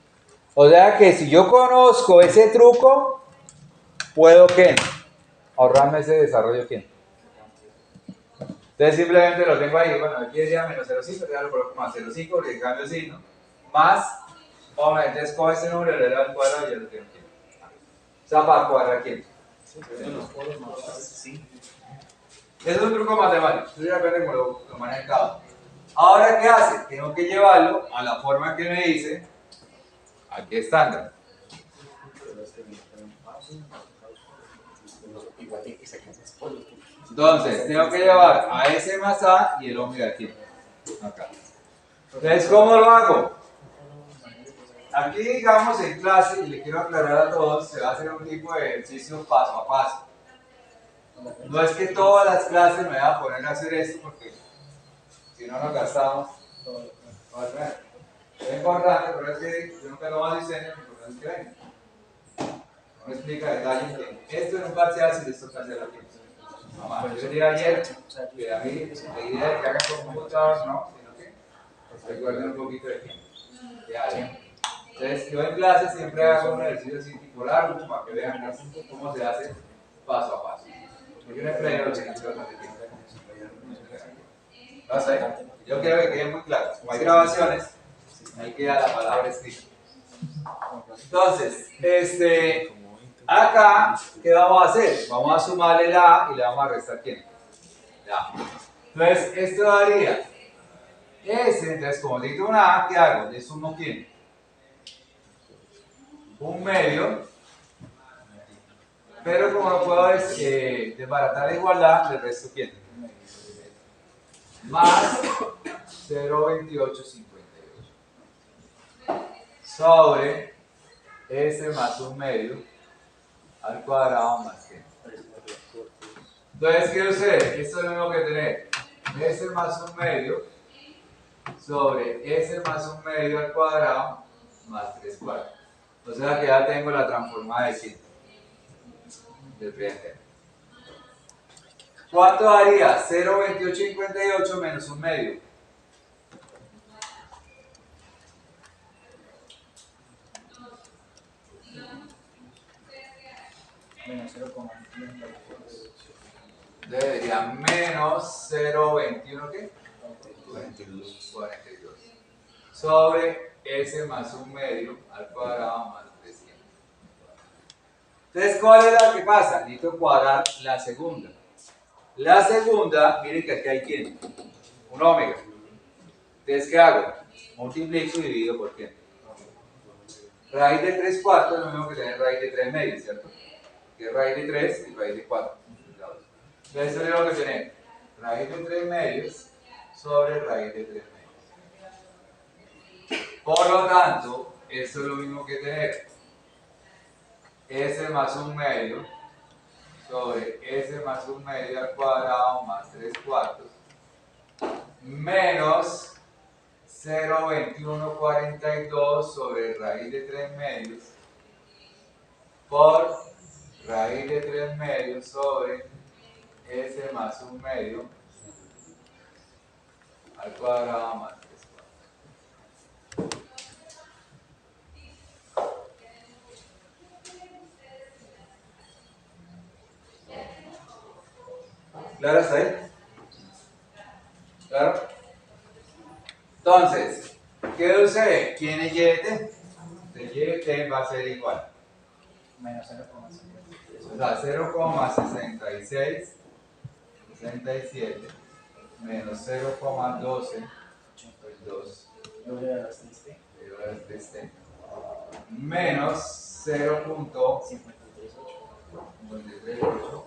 O sea que si yo conozco ese truco, puedo ¿qué? Ahorrarme ese desarrollo ¿quién? Entonces simplemente lo tengo ahí, bueno, aquí decía menos 0,5, ya lo coloco más 0,5 porque cambio el signo, más, hombre, entonces coge ese número, le da al cuadrado y ya lo tengo aquí. O sea, para cuadrar ¿quién? Sí. Es un truco matemático, eso ya depende cómo lo maneja cada uno. Ahora, ¿qué hace? Tengo que llevarlo a la forma que me dice, aquí estándar. Entonces, tengo que llevar a S más A y el omega aquí. Acá. Entonces, ¿cómo lo hago? Aquí, digamos, en clase, y le quiero aclarar a todos, se va a hacer un tipo de ejercicio paso a paso. No es que todas las clases me vayan a poner a hacer esto, porque si no nos gastamos todo. Es importante, pero es que yo nunca lo más diseño, lo importante es que venga. No me explica detalles que esto en un parcial si esto parcial aquí. Mamá, yo diría ayer que a mí la idea de que hagan con computadores no, sino que recuerden un poquito de algo. Entonces, yo en clase siempre hago un ejercicio así tipo largo para que vean cómo se hace paso a paso. Porque no es pleno lo que quiero transmitir. ¿Vas a ver? Yo quiero que quede muy claro. Como hay grabaciones, ahí queda la palabra escrita. Entonces, acá, ¿qué vamos a hacer? Vamos a sumarle la A y le vamos a restar ¿quién? La A. Entonces, esto daría S, entonces como necesito una A, ¿qué hago? Le sumo ¿quién? 1/2, pero como no puedo desbaratar la igualdad, le resto ¿quién? Más 0,2858 sobre S más 1/2 al cuadrado más ¿qué? Entonces, ¿qué sucede? Esto es lo mismo que tener S más 1/2 sobre S más 1/2 al cuadrado más 3/4. O sea que ya tengo la transformada de 100 del primer término. ¿Cuánto daría? 0,2858 menos 1/2. Menos 0,21. Debería menos 0,21 ¿qué? 42. Sobre S más 1/2 al cuadrado más 300. Entonces, ¿cuál es la que pasa? Necesito cuadrar la segunda. La segunda, miren que aquí hay ¿quién? Un omega. Entonces, ¿qué hago? Multiplico y divido por ¿qué? Raíz de 3/4 es lo mismo que tener raíz de 3/2, ¿cierto? Que es raíz de 3 y raíz de 4. Entonces, eso es lo que tener. Raíz de 3/2 sobre raíz de 3/2. Por lo tanto, esto es lo mismo que tener S más 1/2 sobre S más 1/2 al cuadrado más 3/4 menos 0,2142 sobre raíz de 3/2 por raíz de 3/2 sobre S más 1/2 al cuadrado más 3/4. ¿Claro hasta ahí? ¿Claro? Entonces, ¿qué sucede? ¿Quién es YT? El YT va a ser igual. Menos 0,50. O sea, 0,66, 67, menos 0,12, 2, Yo voy a las 3T. menos 53,8.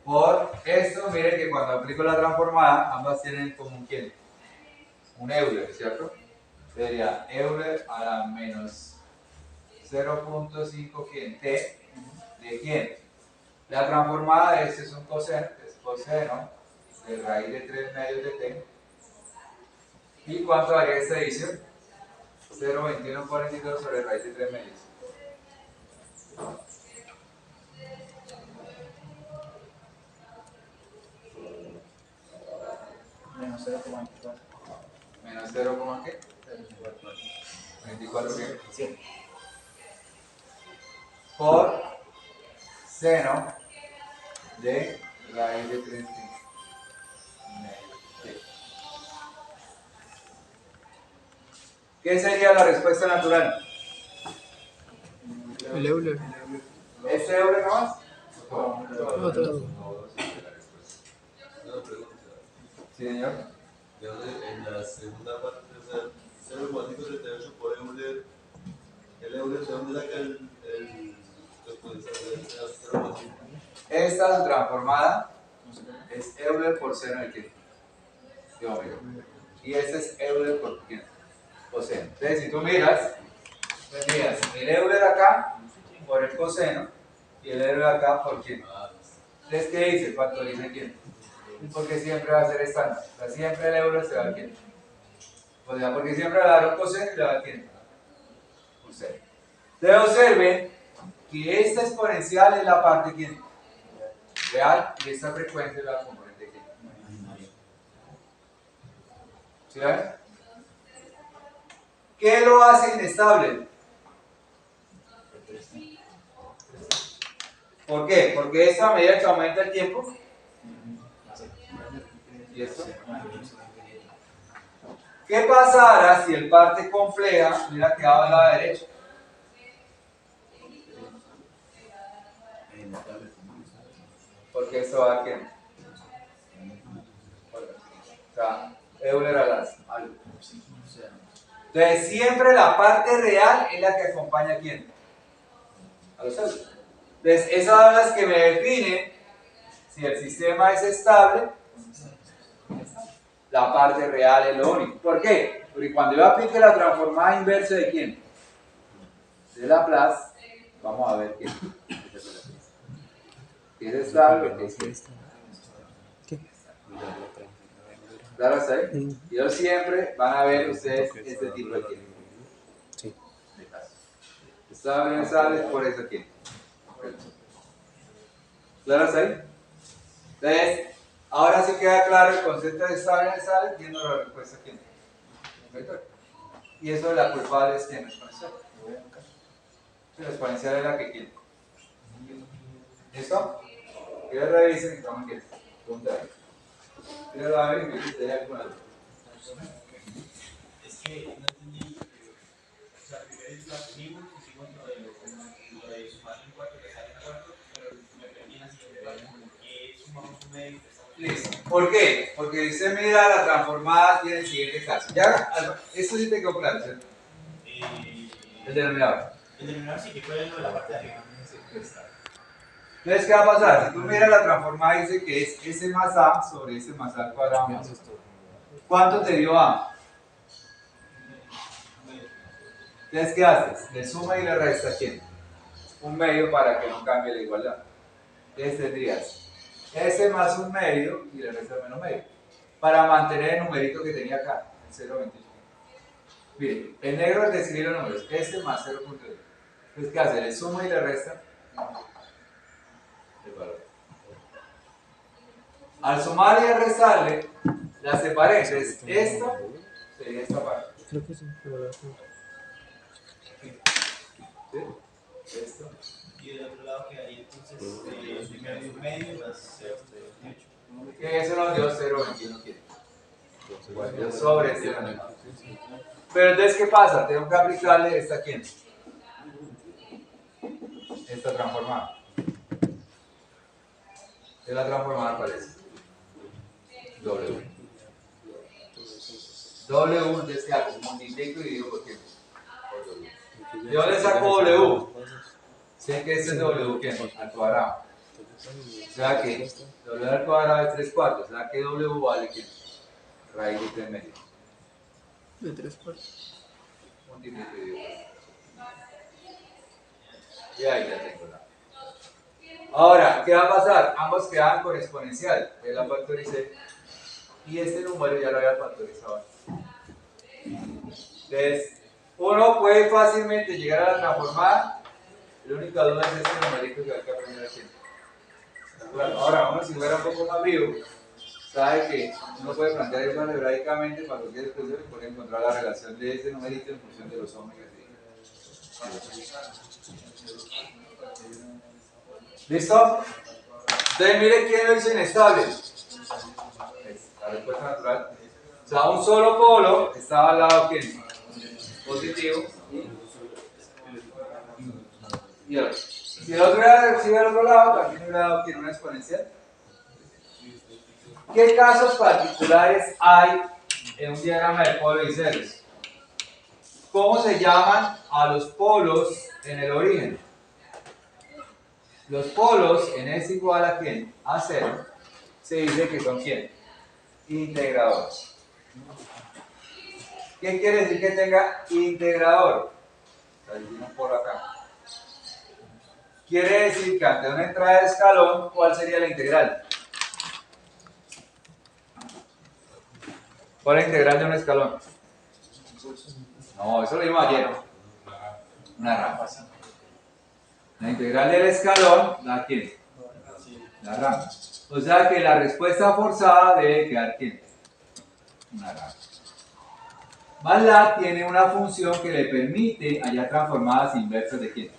por esto, miren que cuando aplico la transformada, ambas tienen como un quién, un Euler, ¿cierto? Sería Euler a la menos 0.5 quién, T, ¿de quién? La transformada de este es un coseno, es coseno de raíz de 3 medios de T. ¿Y cuánto daría esta división? 0,2142 sobre raíz de 3 medios. Menos 0,24. Menos 0, ¿qué? 24 ¿qué? 7. Por seno de raíz de 3 medios. ¿Qué sería la respuesta natural? El Euler. ¿Este Euler nomás? Otro. Una pregunta. Sí, señor. En la segunda parte, o sea, 0,538 por Euler, ¿el Euler de dónde saca el exponencial de 0,5? Esta transformada es Euler por seno de qué? De omega. Y este es Euler por qué? Coseno. Entonces, si tú miras, tendrías el Euler acá por el coseno y el Euler acá por quién. Entonces, ¿qué dice? Factoriza quién. Porque siempre va a ser estándar. O sea, siempre el Euler se va a quién. O sea, porque siempre va a dar un coseno y le va a quién. Un seno. Entonces, observen que esta exponencial es la parte quién. Real y esta frecuencia es la componente quién. ¿Sí ven? ¿Qué lo hace inestable? ¿Por qué? Porque esta medida que aumenta el tiempo. ¿Y esto? ¿Qué pasará si el parte compleja hubiera quedado al lado derecho? Porque esto va a quién. O sea, Euler a las algo. Entonces siempre la parte real es la que acompaña a quién. A los Euler. Entonces esas son las que me definen si el sistema es estable. La parte real es lo único. ¿Por qué? Porque cuando yo aplique la transformada inversa de quién, de Laplace, vamos a ver quién. ¿Qué es estable? ¿Qué es qué? Claro, ¿está ahí? Y yo siempre van a ver ustedes este tipo de quién. Sí. Estable, estable, por eso quién. ¿Claro, está ahí? Entonces, ahora sí queda claro el concepto de estable, estable, viendo la respuesta quién. Y eso de la culpable es quién, exponencial. La exponencial es la que quién. ¿Listo? Que lo revisen y tomen quién. Pregunta ahí. Pero a ver, ¿qué hay alguna duda? Es que no entendí. O sea, primero es la hicimos lo de sumar un 4 que sale en 4, pero me perdí en la siguiente parte. Que sumamos un medio y estamos. Listo. ¿Por qué? Porque si usted mira la transformada tiene el siguiente caso. Ya, esto sí te quedó claro, ¿cierto? El denominador. El denominador sí que fue lo de la parte de arriba. Entonces, ¿qué va a pasar? Si tú miras la transformada, dice que es S más A sobre S más A al cuadrado más. ¿Cuánto te dio A? Entonces, ¿qué haces? Le suma y le resta ¿quién? Un medio para que no cambie la igualdad. Entonces tendrías S más un medio y le resta menos medio. Para mantener el numerito que tenía acá, el 0,21. Miren, el negro es describir los números, S más 0.2. Entonces, ¿qué hace? Le suma y le resta el valor. Al sumar y al restarle, la separé. Entonces, esta sería esta parte. Creo que sí, pero ¿Sí? Esto Y del otro lado quedaría entonces medio más 0.28. Que eso nos dio 0,21 quién. Bueno, sobre este número. Pero entonces, ¿qué pasa? Tengo que aplicarle esta a quién. Esta transformada. ¿Es la transformada cuál es? W. W, ¿de qué hago? Multiplico y divido por quién. Por W. ¿De dónde saco W? Sé que este es W, ¿quién? Al cuadrado. O sea que W al cuadrado es 3 cuartos. O sea que W vale ¿quién? Raíz de 3 medio. De 3 cuartos. Multiplico y divido. Y ahí ya tengo la. Ahora, ¿qué va a pasar? Ambos quedan con exponencial. Yo la factoricé. Y este número ya lo había factorizado. Entonces, uno puede fácilmente llegar a la transformada. La única duda es este numerito que hay que aprender aquí. Claro, ahora, uno si fuera un poco más vivo, sabe que uno puede plantear eso algebraicamente para cualquier expresión y puede encontrar la relación de ese numerito en función de los omegas. ¿Listo? Entonces mire quién lo hizo inestable. La respuesta natural. O sea, un solo polo estaba al lado ¿quién? Positivo. Y el otro. Si el otro era al otro lado, también hubiera dado ¿quién? Una exponencial. ¿Qué casos particulares hay en un diagrama de polo y ceros? ¿Cómo se llaman a los polos en el origen? Los polos en S igual a ¿quién? A 0. Se dice que son ¿quién? Integradores. ¿Qué quiere decir que tenga integrador? Un polo acá. Quiere decir que ante una entrada de escalón, ¿cuál sería la integral? ¿Cuál es la integral de un escalón? No, eso lo vimos ayer. Una rampa. La integral del escalón, ¿la quién? La rampa. O sea que la respuesta forzada debe quedar ¿quién? Una rampa. MATLAB tiene una función que le permite hallar transformadas inversas de quién?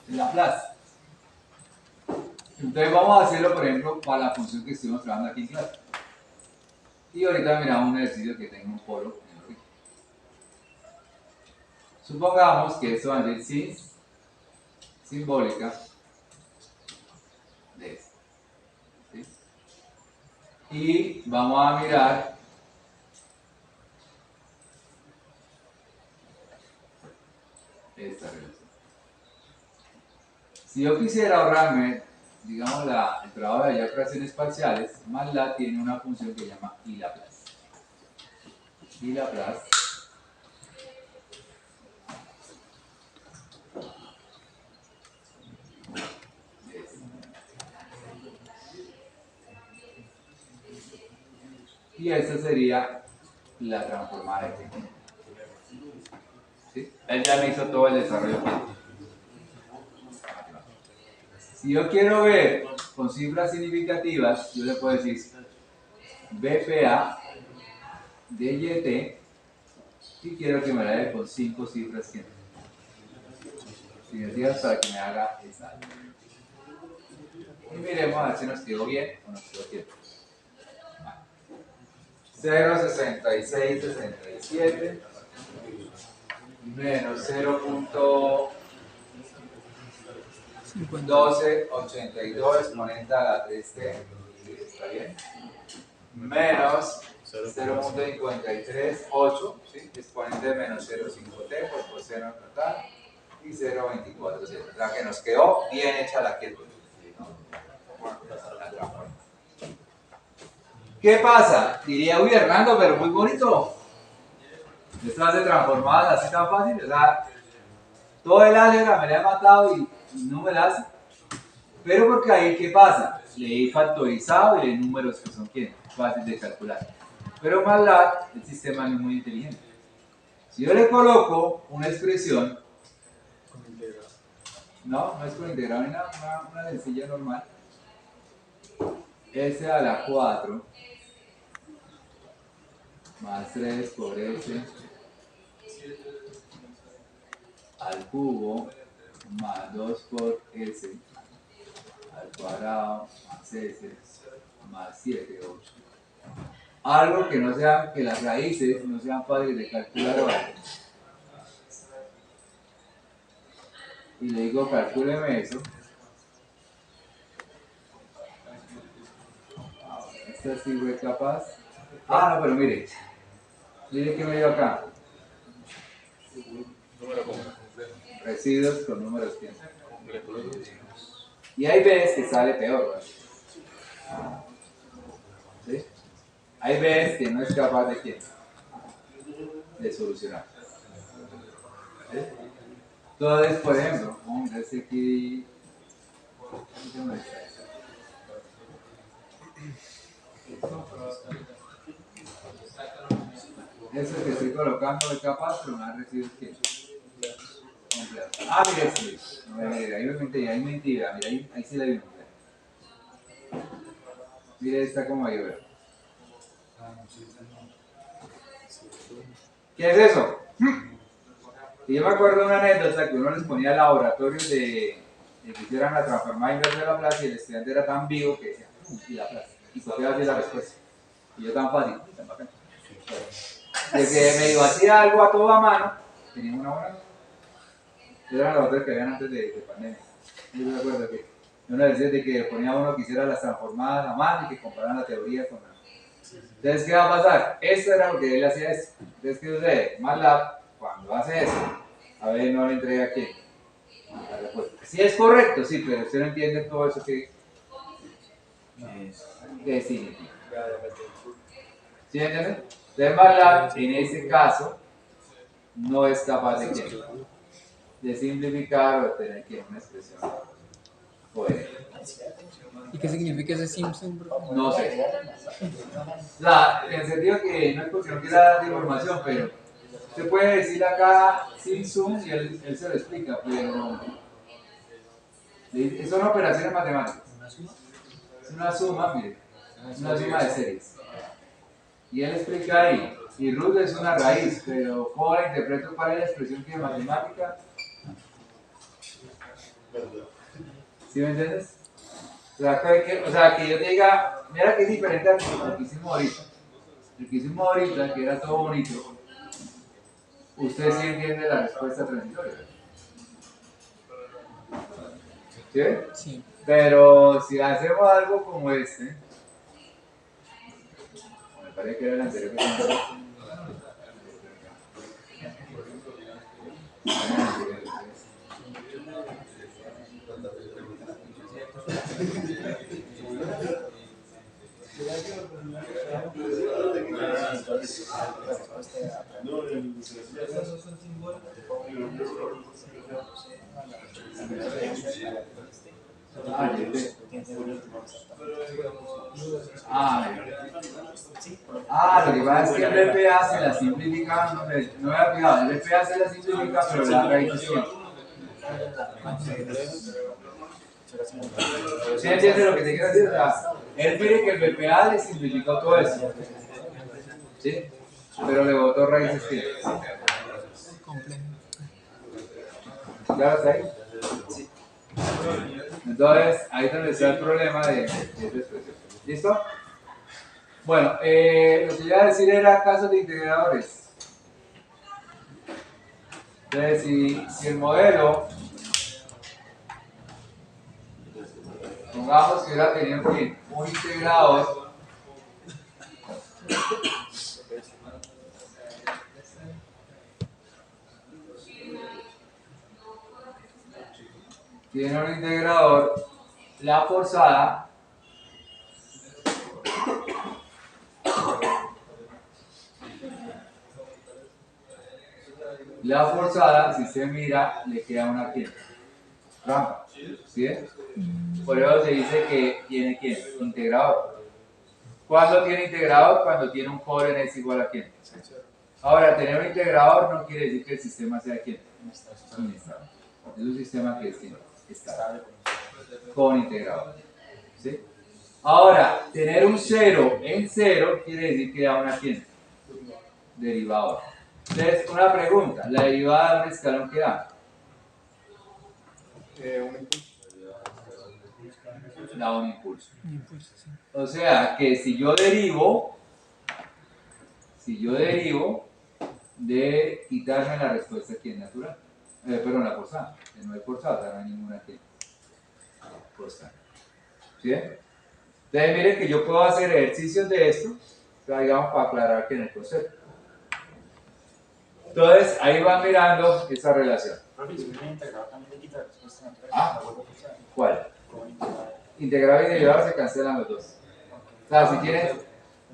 De Laplace. Entonces vamos a hacerlo, por ejemplo, para la función que estuvimos trabajando aquí en clase. Y ahorita miramos un ejercicio que tenga un polo en el origen. Supongamos que esto va a ser sin simbólica de esto. ¿Sí? Y vamos a mirar esta relación. Si yo quisiera ahorrarme, digamos, el trabajo de hallar fracciones parciales, MATLAB tiene una función que se llama iLaplace. iLaplace y esta sería la transformada de tiempo. ¿Sí? Él ya me hizo todo el desarrollo. Si yo quiero ver con cifras significativas, yo le puedo decir BPA DYT y quiero que me la dé con 5 cifras significativas para que me haga esa. Y miremos a ver si nos quedó bien o nos quedó bien. 0,6667 menos 0.1282 exponente a la 3t, ¿está bien? Menos 0.538, ¿sí? Exponente de menos 0.5t por coseno total y 0.24, o sea que nos quedó bien hecha la quiebra. ¿Qué pasa? Diría, uy Hernando, pero muy bonito. Esto hace transformadas así tan fácil, o sea, todo el álgebra me la he matado y no me la hace. Pero porque ahí, ¿qué pasa? Le he factorizado y le números que son ¿quién? Fáciles de calcular. Pero MATLAB, el sistema no es muy inteligente. Si yo le coloco una expresión, no es con integral, una sencilla normal, S a la 4 más 3 por S al cubo más 2 por s al cuadrado más s más 7, 8. Algo que no sea, que las raíces no sean fáciles de calcular ahora. Y le digo, calcúleme eso. Esta sí fue capaz. Ah, no, pero mire que me dio acá. Residuos con números que. Y hay veces que sale peor, ¿verdad? ¿Sí? Hay veces que no es capaz de qué? De solucionar. ¿Sí? Entonces, por ejemplo, vamos a ver si aquí. Eso que estoy colocando de capaz, pero me ha recibido que. Ah, mire, sí. Mire, ahí me mentira. Mira, ahí sí la vi. Mire, está como ahí, ¿verdad? ¿Qué es eso? Y yo me acuerdo de una anécdota que uno les ponía laboratorios de que hicieran la transformada inversa de Laplace y el estudiante era tan vivo que decía, y Laplace, y copiaba así la respuesta. Y yo tan fácil, tan bacán. De que me iba a hacer algo a toda mano, tenía una buena. Eran los otros que habían antes de pandemia. Yo me acuerdo que uno decía de que ponía uno que hiciera las transformadas a mano y que compararan la teoría con la. Entonces, ¿qué va a pasar? Eso era lo que él hacía eso. Entonces, ¿qué sucede? MATLAB, cuando hace eso, a ver, no le entrega a quién. La respuesta. Sí es correcto, sí, pero usted no entiende todo eso que significa. ¿Sí me entiende? Entonces, MATLAB, en ese caso, no es capaz de qué. De simplificar o tener que una expresión coherente. ¿Y qué significa ese Simpson, bro? No sé. O sea, en el sentido que no es porque no quiera dar información, pero se puede decir acá sin zoom y él se lo explica, pero son operaciones matemáticas. Es una suma, mire, es una suma de series. Y él explica ahí, y root es una raíz, pero ¿cómo la interpreto para la expresión que es matemática? ¿Sí me entiendes? O sea, que yo te diga, mira que es diferente al que hicimos ahorita. El que hicimos ahorita, que era todo bonito, usted sí entiende la respuesta transitoria. ¿Sí? Sí. Pero si hacemos algo como este, me parece que era el anterior que lo que pasa es que el BPA se la simplifica, no me había fijado, el BPA se la simplifica, pero la raíz es siempre. ¿Sí entiendes lo que te quiero decir? O sea, él quiere que el BPA le simplificó todo eso. ¿Sí? Pero le botó raíces que. Complejo. ¿Claro está ahí? Sí. Entonces, ahí es donde está el problema de esta expresión. ¿Listo? Bueno, lo que iba a decir era casos de integradores. Entonces, si el modelo, pongamos que hubiera tenido un integrador, tiene un integrador, la forzada si se mira, le queda una rampa. ¿Sí? Por eso se dice que tiene ¿quién? Integrador. ¿Cuándo tiene integrador? Cuando tiene un core en S igual a ¿quién? Ahora, tener un integrador no quiere decir que el sistema sea ¿quién? Inestable. Es un sistema que es estable. Con integrador. ¿Sí? Ahora, tener un 0 en 0 quiere decir que da una ¿quién? Derivada. Entonces, una pregunta, ¿la derivada de un escalón qué da? Un impulso. Da un impulso. Un impulso, sí. O sea que si yo derivo de quitarme la respuesta aquí en natural, perdón, la forzada, que no hay forzada, o sea, no hay ninguna aquí forzada. ¿Sí? Entonces miren que yo puedo hacer ejercicios de esto, o sea, digamos, para aclarar que en el concepto. Entonces ahí van mirando esa relación. Profe, si hubiera integrado también le quita la respuesta natural, Ah. la vuelvo a forzar. ¿Cuál? ¿Cómo integrar? Integrado y derivado se cancelan los dos. O sea, si tienes...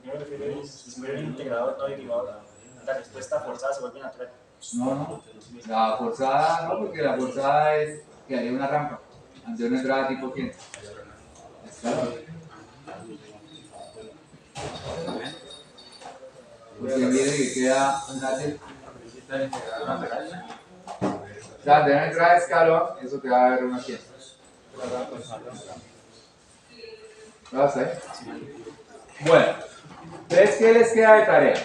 Yo me refiero a si hubiera integrado no derivado, la respuesta forzada se vuelve natural. No. La forzada no, porque la forzada es que haría una rampa ante una entrada tipo 100. Claro. Porque mire que queda una T. O sea, de una entrada de escalón, eso te va a dar una 100. ¿Vas ahí? Bueno, entonces, ¿qué les queda de tarea?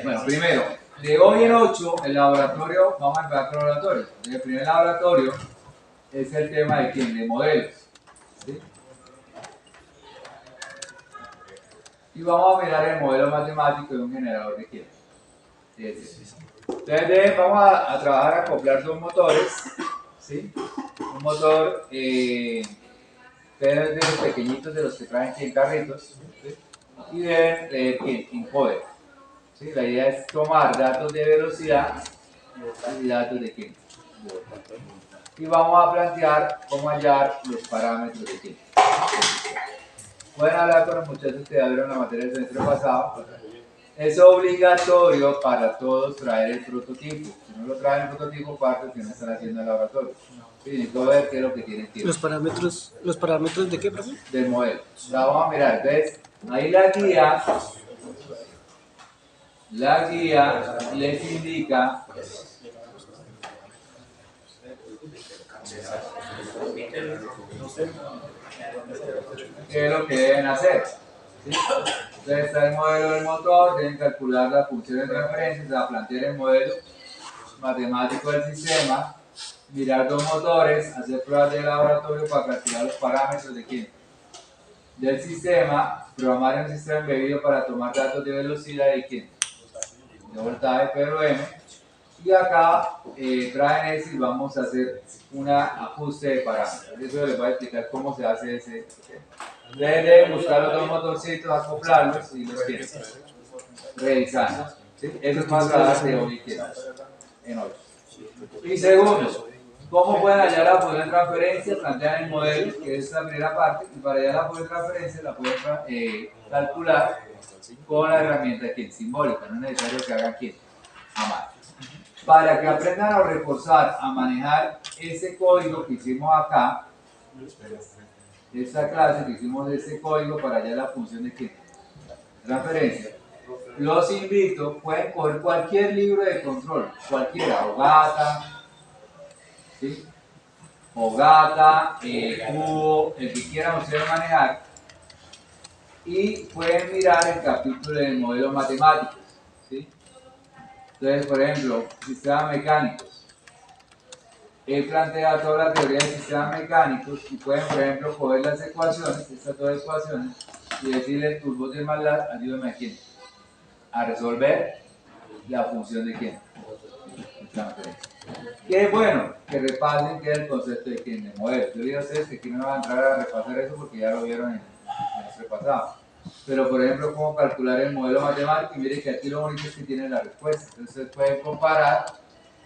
Bueno, primero, de hoy en 8, el laboratorio, vamos a empezar con el laboratorio. El primer laboratorio es el tema de quién, de modelos. ¿Sí? Y vamos a mirar el modelo matemático de un generador de quién. Entonces, vamos a trabajar a acoplar dos motores. ¿Sí? Un motor, de los pequeñitos de los que traen aquí en carritos. ¿Sí? Y deben leer quién, encoder. ¿Sí? La idea es tomar datos de velocidad y datos de quién. Y vamos a plantear cómo hallar los parámetros de quién. Pueden hablar con los muchachos que ya vieron la materia del semestre pasado. Es obligatorio para todos traer el prototipo. Si no lo traen el prototipo, parte que no están haciendo el laboratorio. Sí, necesito ver qué es lo que tienen que ¿Los parámetros de qué, profe? del modelo. La vamos a mirar. Entonces, ahí la guía les indica qué es lo que deben hacer. ¿Sí? Entonces está el modelo del motor, deben calcular las funciones de referencia, o sea, plantear el modelo matemático del sistema, mirar dos motores, hacer pruebas de laboratorio para calcular los parámetros de quién, del sistema, programar un sistema embebido para tomar datos de velocidad de quién, de voltaje PRM, y acá traen eso y vamos a hacer un ajuste de parámetros. Eso les voy a explicar cómo se hace ese sistema. Deben buscar los dos motorcitos, acoplarlos y los quieren revisando. ¿Sí? Eso es más grave de hoy que en 8. Y segundo, ¿cómo pueden hallar la función de transferencia? Plantean el modelo, que es la primera parte, y para hallar la función de transferencia la pueden calcular con la herramienta simbólica, no es necesario que hagan a mano. Para que aprendan a reforzar, a manejar ese código que hicimos acá, esta clase que hicimos de ese código para hallar la función de transferencia, los invito, pueden coger cualquier libro de control, cualquiera, Ogata, ¿sí? Ogata, Cubo, el que quieran ustedes manejar, y pueden mirar el capítulo del modelo matemático. ¿Sí? Entonces, por ejemplo, sistemas mecánicos. Él plantea toda la teoría de sistemas mecánicos y pueden, por ejemplo, coger las ecuaciones, estas dos ecuaciones, y decirle, turbos de MATLAB, ayúdame a quién, a resolver la función de quién. Que es bueno que repasen qué es el concepto de quién, de modelo. Yo digo a ustedes que aquí no van a entrar a repasar eso porque ya lo vieron en el semestre pasado. Pero, por ejemplo, cómo calcular el modelo matemático, y miren que aquí lo bonito es que tiene la respuesta. Entonces, ustedes pueden comparar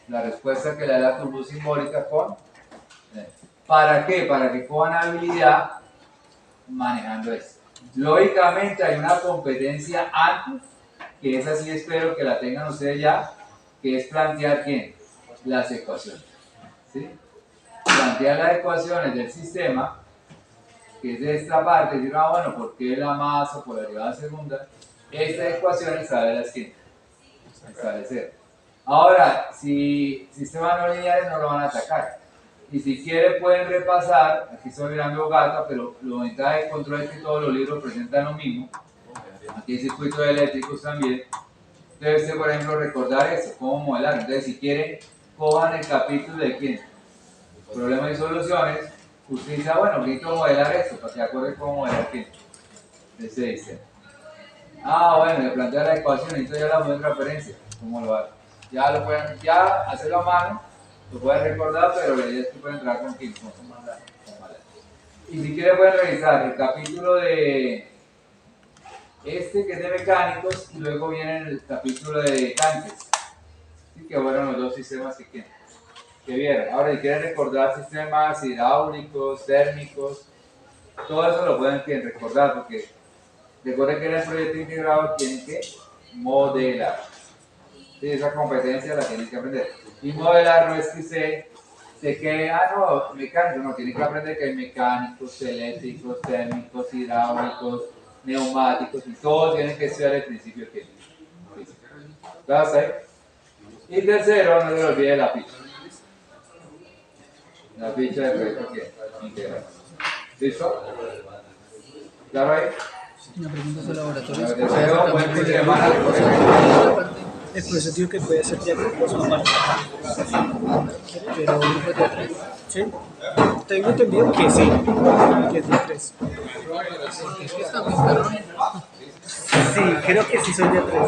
la respuesta que le da la turbo simbólica con... ¿Para qué? Para que cojan habilidad manejando esto. Lógicamente hay una competencia antes, que esa sí espero que la tengan ustedes ya, que es plantear ¿quién? Las ecuaciones. ¿Sí? Plantear las ecuaciones del sistema, que es de esta parte, decir, bueno, ¿por qué la masa por la derivada segunda? Estas ecuaciones saberlas quién establecer. Ahora, si sistemas no lineales no lo van a atacar. Y si quieren pueden repasar, aquí estoy mirando Ogata, pero lo ventaja de control es que todos los libros presentan lo mismo. Aquí hay circuitos eléctricos también. Debe ser, por ejemplo, recordar eso, cómo modelar. Entonces, si quieren, cojan el capítulo de quién. problemas y soluciones, usted dice, bueno, necesito modelar esto, para que acuerde cómo modelar qué. Entonces se dice, bueno, le plantea la ecuación, necesito ya la modelo de referencia, ¿cómo lo hago? Ya lo pueden, ya hacerlo a mano, lo pueden recordar, pero la idea es que pueden entrar con quién, con mandar. Y si quieren pueden revisar el capítulo de este que es de mecánicos y luego viene el capítulo de tanques. Así que fueron los dos sistemas que vieron. Ahora, si quieren recordar sistemas hidráulicos, térmicos, todo eso lo pueden recordar porque recuerden que en el proyecto integrado tienen que modelar. Sí, esa competencia la tienen que aprender. Y modelar no es que se quede, no, mecánico, no, tienen que aprender que hay mecánicos, eléctricos, térmicos, hidráulicos, neumáticos, y todos tienen que estudiar el principio que ¿estás ahí? Y tercero, no se le olvide la ficha. La ficha del proyecto que integra. ¿Listo? ¿Claro ahí? Una pregunta sobre laboratorios. Tercero, buen fin de semana. El profesor dijo que puede hacer diagnósticos aparte. Pero grupos de 3. ¿Sí? Tengo entendido que sí, que es de 3. Porque es que está muy perro. Sí, creo que sí soy de 3.